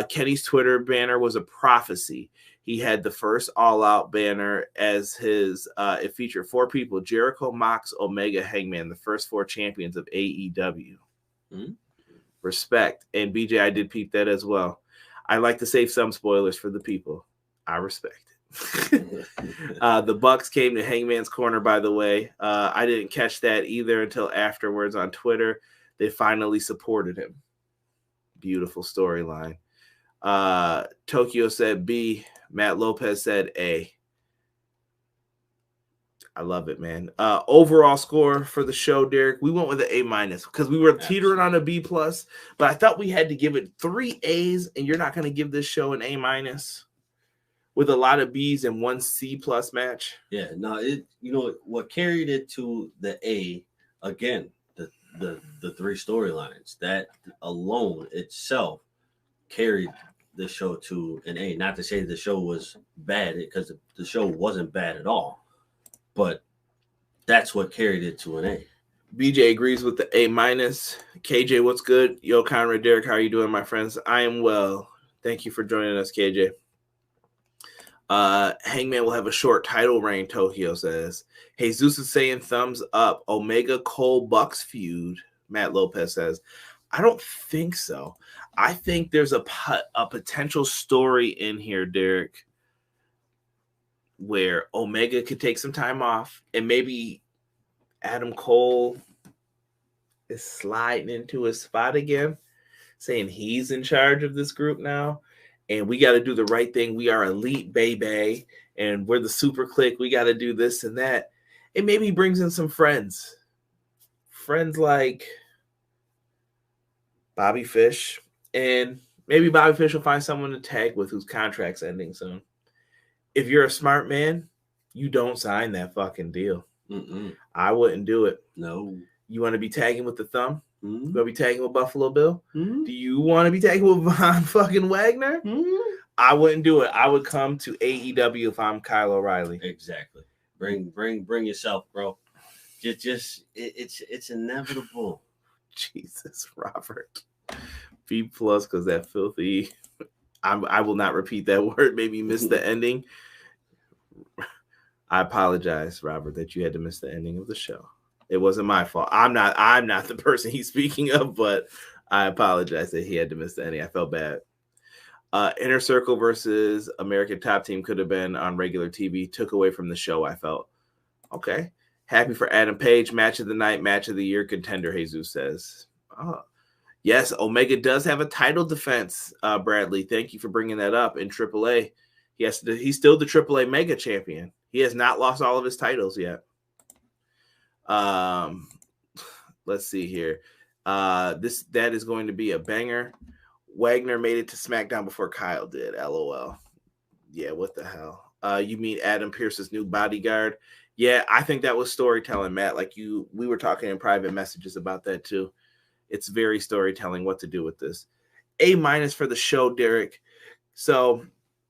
S2: Kenny's Twitter banner was a prophecy. He had the first all-out banner as his, it featured 4 people, Jericho, Mox, Omega, Hangman, the first 4 champions of AEW. Mm-hmm. Respect. And BJ, I did peep that as well. I like to save some spoilers for the people. I respect it. The Bucks came to Hangman's corner, by the way. I didn't catch that either until afterwards on Twitter. They finally supported him. Beautiful storyline. Tokyo said B. Matt Lopez said A. I love it, man. Overall score for the show, Derek, we went with an A- because we were teetering on a B+, but I thought we had to give it 3 A's, and you're not going to give this show an A- with a lot of B's and 1 C+ match.
S3: Yeah, no, what carried it to the A, again, the 3 storylines, that alone itself carried the show to an A. Not to say the show was bad, because the show wasn't bad at all, but that's what carried it to an A.
S2: BJ agrees with the A-. KJ, what's good? Yo, Conrad, Derek, how are you doing, my friends? I am well. Thank you for joining us, KJ. Hangman will have a short title reign, Tokyo says. Jesus is saying thumbs up. Omega Cole Bucks feud, Matt Lopez says. I don't think so. I think there's a potential story in here, Derek, where Omega could take some time off, and maybe Adam Cole is sliding into his spot again, saying he's in charge of this group now, and we got to do the right thing. We are elite, baby, and we're the super clique. We got to do this and that. And maybe he brings in some friends like Bobby Fish, and maybe Bobby Fish will find someone to tag with whose contract's ending soon. If you're a smart man, you don't sign that fucking deal. I wouldn't do it.
S3: No.
S2: You want to be tagging with the Thumb?
S3: Mm-hmm.
S2: You want to be tagging with Buffalo Bill?
S3: Mm-hmm.
S2: Do you want to be tagging with Von fucking Wagner?
S3: Mm-hmm.
S2: I wouldn't do it. I would come to AEW if I'm Kyle O'Reilly.
S3: Exactly. Bring yourself, bro. It's inevitable.
S2: Jesus, Robert. B+ because that filthy. I will not repeat that word. Maybe miss the ending. I apologize, Robert, that you had to miss the ending of the show. It wasn't my fault. I'm not the person he's speaking of, but I apologize that he had to miss the ending. I felt bad. Inner Circle versus American Top Team could have been on regular TV. Took away from the show, I felt. Okay. Happy for Adam Page. Match of the night, match of the year contender, Jesus says. Oh. Yes, Omega does have a title defense, Bradley. Thank you for bringing that up in AAA. He's still the AAA Mega champion. He has not lost all of his titles yet. Let's see here. That is going to be a banger. Wagner made it to SmackDown before Kyle did. LOL. Yeah, what the hell? You mean Adam Pearce's new bodyguard? Yeah, I think that was storytelling, Matt. We were talking in private messages about that too. It's very storytelling what to do with this. A- for the show, Derek. So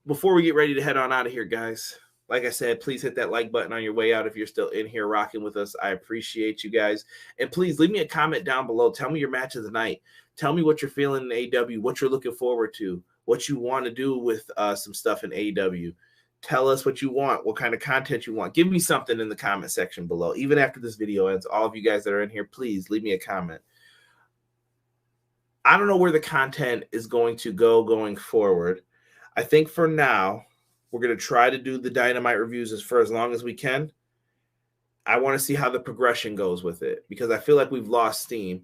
S2: before we get ready to head on out of here, guys, like I said, please hit that like button on your way out if you're still in here rocking with us. I appreciate you guys. And please leave me a comment down below. Tell me your match of the night. Tell me what you're feeling in AEW, what you're looking forward to, what you want to do with some stuff in AEW. Tell us what you want, what kind of content you want. Give me something in the comment section below. Even after this video ends, all of you guys that are in here, please leave me a comment. I don't know where the content is going to go going forward. I think for now, we're going to try to do the Dynamite reviews for as long as we can. I want to see how the progression goes with it because I feel like we've lost steam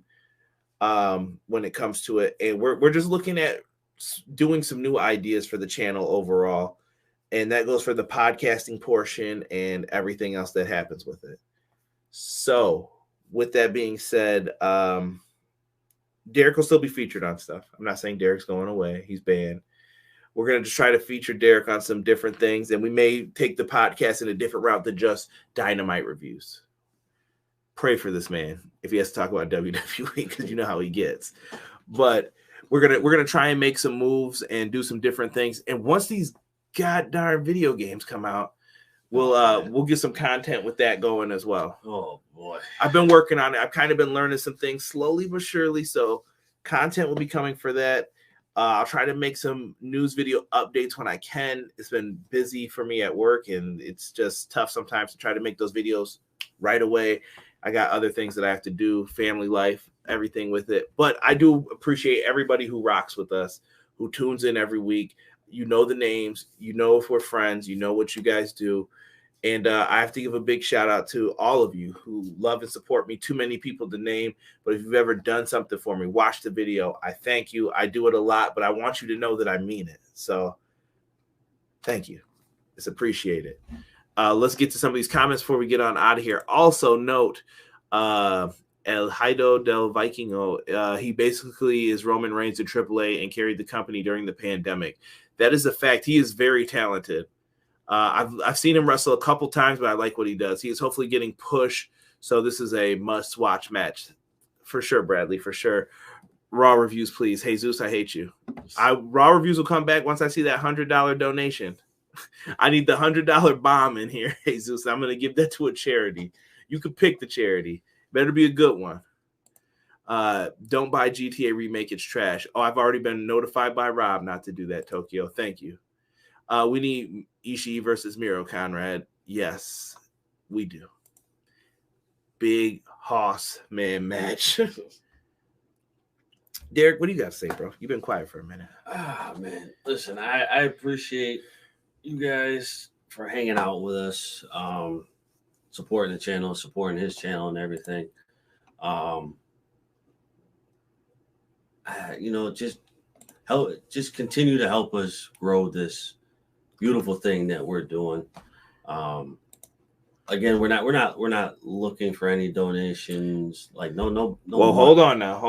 S2: when it comes to it. And we're just looking at doing some new ideas for the channel overall. And that goes for the podcasting portion and everything else that happens with it. So with that being said, Derek will still be featured on stuff. I'm not saying Derek's going away. He's banned. We're going to just try to feature Derek on some different things, and we may take the podcast in a different route than just Dynamite reviews. Pray for this man if he has to talk about WWE because you know how he gets. But we're gonna try and make some moves and do some different things. And once these goddamn video games come out, we'll get some content with that going as well.
S3: Oh boy,
S2: I've been working on it. I've kind of been learning some things slowly but surely. So content will be coming for that. I'll try to make some news video updates when I can. It's been busy for me at work, and it's just tough sometimes to try to make those videos right away. I got other things that I have to do, family life, everything with it. But I do appreciate everybody who rocks with us, who tunes in every week. You know the names. You know if we're friends. You know what you guys do. And I have to give a big shout out to all of you who love and support me. Too many people to name, but if you've ever done something for me, watch the video. I thank you. I do it a lot, but I want you to know that I mean it. So thank you. It's appreciated. Let's get to some of these comments before we get on out of here. Also note, El Haido del Vikingo, he basically is Roman Reigns in AAA and carried the company during the pandemic. That is a fact. He is very talented. I've seen him wrestle a couple times, but I like what he does. He is hopefully getting pushed, so this is a must-watch match. For sure, Bradley, for sure. Raw reviews, please. Jesus, I hate you. Raw reviews will come back once I see that $100 donation. I need the $100 bomb in here, Jesus. I'm going to give that to a charity. You could pick the charity. Better be a good one. Don't buy GTA Remake. It's trash. Oh, I've already been notified by Rob not to do that, Tokyo. Thank you. We need Ishii versus Miro, Conrad. Yes, we do. Big Hoss man match. Derek, what do you got to say, bro? You've been quiet for a minute.
S3: Man. Listen, I appreciate you guys for hanging out with us, supporting the channel, supporting his channel and everything. Just continue to help us grow this beautiful thing that we're doing. again, we're not looking for any donations. Like no.
S2: Well, hold on now.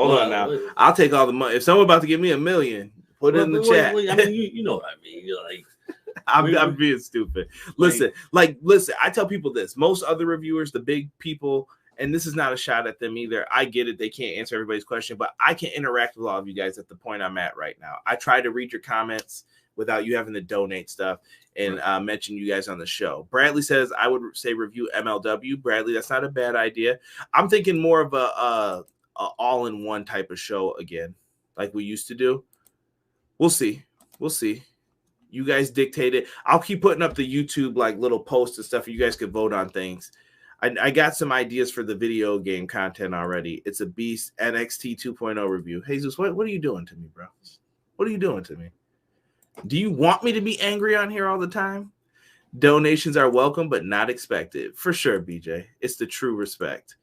S2: I'll take all the money. If someone about to give me $1 million, put it in the chat.
S3: I mean, you know what I mean. You're like,
S2: I'm being stupid. Listen. I tell people this. Most other reviewers, the big people, and this is not a shot at them either. I get it. They can't answer everybody's question, but I can interact with all of you guys at the point I'm at right now. I try to read your comments without you having to donate stuff and mention you guys on the show. Bradley says, I would say review MLW. Bradley, that's not a bad idea. I'm thinking more of a all-in-one type of show again, like we used to do. We'll see. You guys dictate it. I'll keep putting up the YouTube like little posts and stuff. You guys could vote on things. I got some ideas for the video game content already. It's a beast. NXT 2.0 review. Jesus, what are you doing to me, bro? What are you doing to me? Do you want me to be angry on here all the time? Donations are welcome, but not expected. For sure, BJ. It's the true respect.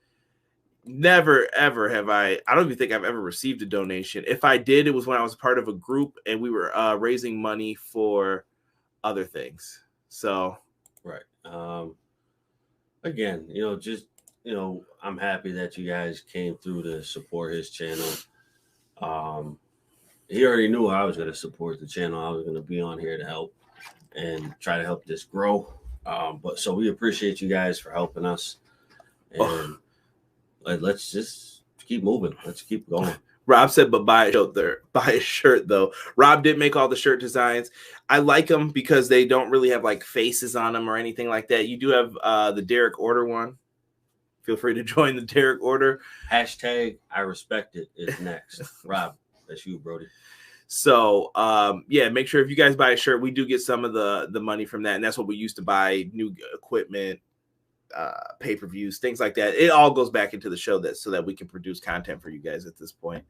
S2: Never, ever have I don't even think I've ever received a donation. If I did, it was when I was part of a group and we were raising money for other things. So,
S3: right. Again, I'm happy that you guys came through to support his channel. He already knew I was going to support the channel. I was going to be on here to help and try to help this grow. But so we appreciate you guys for helping us. And let's just keep moving. Let's keep going.
S2: Rob said, but buy a shirt, though. Rob did make all the shirt designs. I like them because they don't really have like faces on them or anything like that. You do have the Derek Order one. Feel free to join the Derek Order.
S3: Hashtag I respect it is next. Rob, that's you, Brody.
S2: So, make sure if you guys buy a shirt, we do get some of the money from that. And that's what we used to buy new equipment, pay-per-views, things like that. It all goes back into the show so that we can produce content for you guys at this point.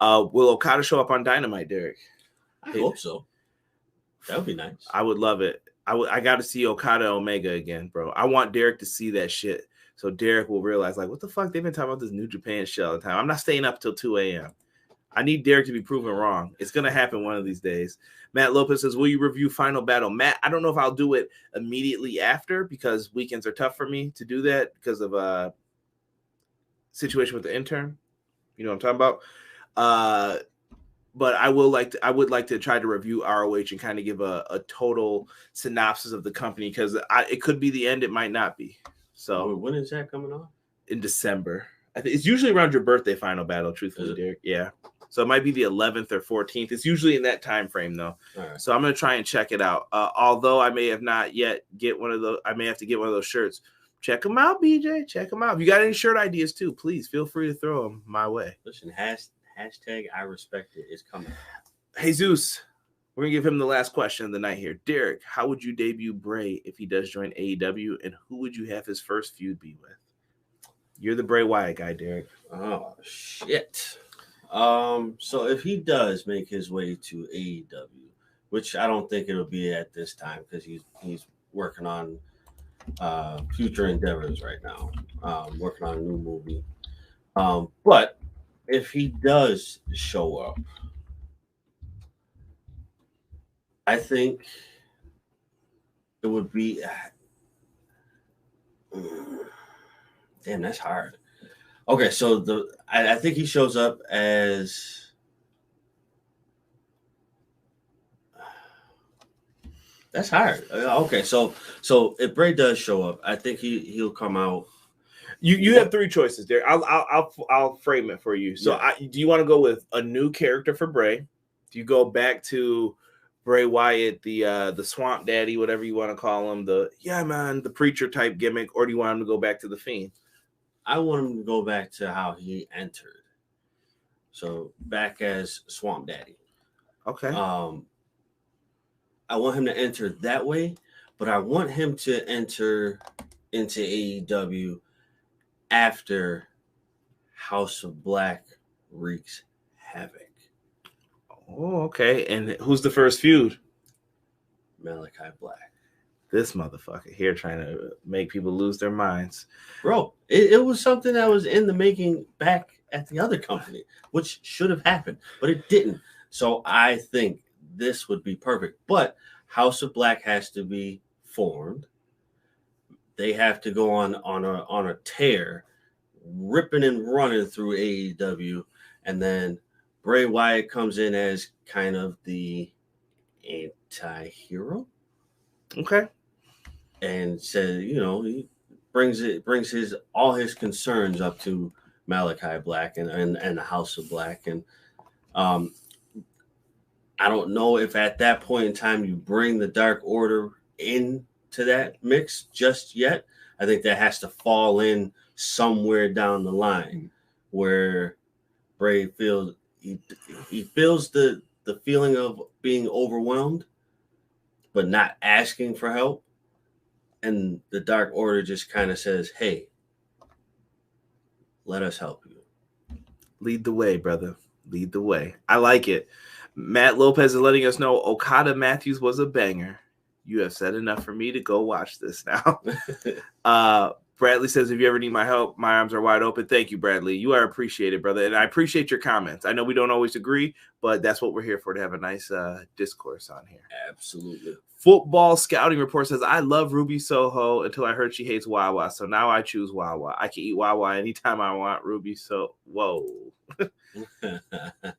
S2: Will Okada show up on Dynamite, Derek?
S3: I hope so. That would be nice.
S2: I would love it. I got to see Okada Omega again, bro. I want Derek to see that shit. So Derek will realize, like, what the fuck? They've been talking about this New Japan shit all the time. I'm not staying up till 2 a.m. I need Derek to be proven wrong. It's going to happen one of these days. Matt Lopez says, will you review Final Battle? Matt, I don't know if I'll do it immediately after because weekends are tough for me to do that because of a situation with the intern. You know what I'm talking about? But I would like to try to review ROH and kind of give a total synopsis of the company because it could be the end. It might not be. So
S3: when is that coming on?
S2: In December. I think it's usually around your birthday, Final Battle, truthfully, Derek. Yeah. So it might be the 11th or 14th. It's usually in that time frame, though. Right. So I'm going to try and check it out. Although I may have not yet get one of those. I may have to get one of those shirts. Check them out, BJ. Check them out. If you got any shirt ideas, too, please feel free to throw them my way.
S3: Listen, hashtag I respect it is coming.
S2: Jesus, we're going to give him the last question of the night here. Derek, how would you debut Bray if he does join AEW, and who would you have his first feud be with? You're the Bray Wyatt guy, Derek.
S3: Oh, shit. So if he does make his way to AEW, which I don't think it'll be at this time because he's working on future endeavors right now, working on a new movie. But if he does show up, I think it would be damn, that's hard. Okay, so I think he shows up as that's hard. Okay, so if Bray does show up, I think he'll come out.
S2: You have three choices there. I'll frame it for you. So yeah. Do you want to go with a new character for Bray? Do you go back to Bray Wyatt, the Swamp Daddy, whatever you want to call him, the preacher type gimmick, or do you want him to go back to the Fiend?
S3: I want him to go back to how he entered. So back as Swamp Daddy.
S2: Okay.
S3: I want him to enter that way, but I want him to enter into AEW after House of Black wreaks havoc.
S2: Oh, okay. And who's the first feud?
S3: Malakai Black.
S2: This motherfucker here trying to make people lose their minds.
S3: Bro, it was something that was in the making back at the other company, which should have happened, but it didn't. So I think this would be perfect. But House of Black has to be formed. they have to go on a tear, ripping and running through AEW, and then Bray Wyatt comes in as kind of the anti-hero.
S2: Okay.
S3: And says, he brings all his concerns up to Malakai Black and the House of Black. And I don't know if at that point in time you bring the Dark Order into that mix just yet. I think that has to fall in somewhere down the line where Bray feels he feels the feeling of being overwhelmed, but not asking for help. And the Dark Order just kind of says, hey, let us help you.
S2: Lead the way, brother. Lead the way. I like it. Matt Lopez is letting us know Okada Matthews was a banger. You have said enough for me to go watch this now. Bradley says, if you ever need my help, my arms are wide open. Thank you, Bradley. You are appreciated, brother. And I appreciate your comments. I know we don't always agree, but that's what we're here for, to have a nice discourse on here.
S3: Absolutely.
S2: Football Scouting Report says, I love Ruby Soho until I heard she hates Wawa. So now I choose Wawa. I can eat Wawa anytime I want. Ruby So whoa.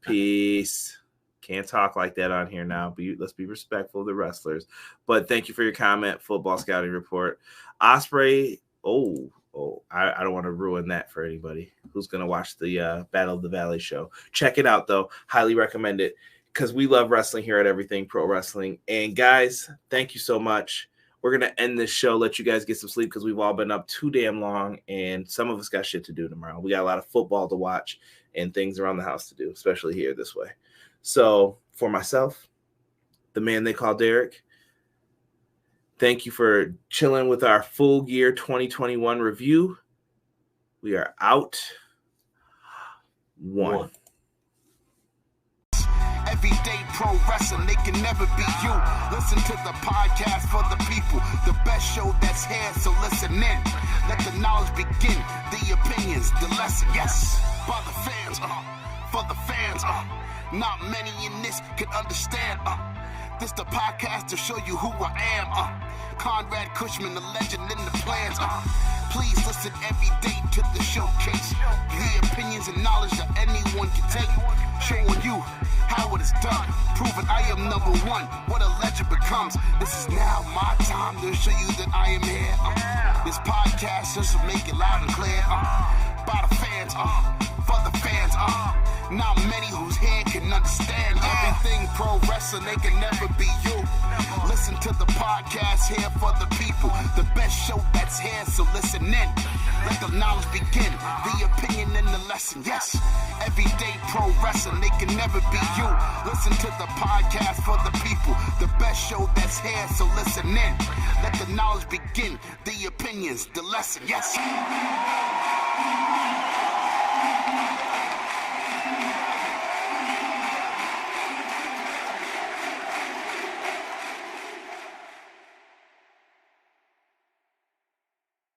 S2: Peace. Can't talk like that on here now. Let's be respectful of the wrestlers. But thank you for your comment, Football Scouting Report. Ospreay. I don't want to ruin that for anybody who's going to watch the Battle of the Valley show. Check it out, though. Highly recommend it because we love wrestling here at Everything Pro Wrestling. And, guys, thank you so much. We're going to end this show, let you guys get some sleep because we've all been up too damn long, and some of us got shit to do tomorrow. We got a lot of football to watch and things around the house to do, especially here this way. So, for myself, the man they call Derek, thank you for chilling with our Full Gear 2021 review. We are out. One.
S1: Everyday pro wrestling, they can never be you. Listen to the podcast for the people, the best show that's here, so listen in. Let the knowledge begin, the opinions, the lesson, yes. By the fans, for the fans, not many in this can understand, this the podcast to show you who I am, Conrad Cushman, the legend in the plans, please listen every day to the showcase, the opinions and knowledge that anyone can take, showing you how it is done, proving I am number one, what a legend becomes. This is now my time to show you that I am here, this podcast just to make it loud and clear, by the fans, for the fans, not many who's here can understand everything pro wrestling, they can never be you. Listen to the podcast here for the people, the best show that's here, so listen in. Let the knowledge begin, the opinion and the lesson, yes. Everyday pro wrestling, they can never be you. Listen to the podcast for the people, the best show that's here, so listen in. Let the knowledge begin, the opinions, the lesson, yes.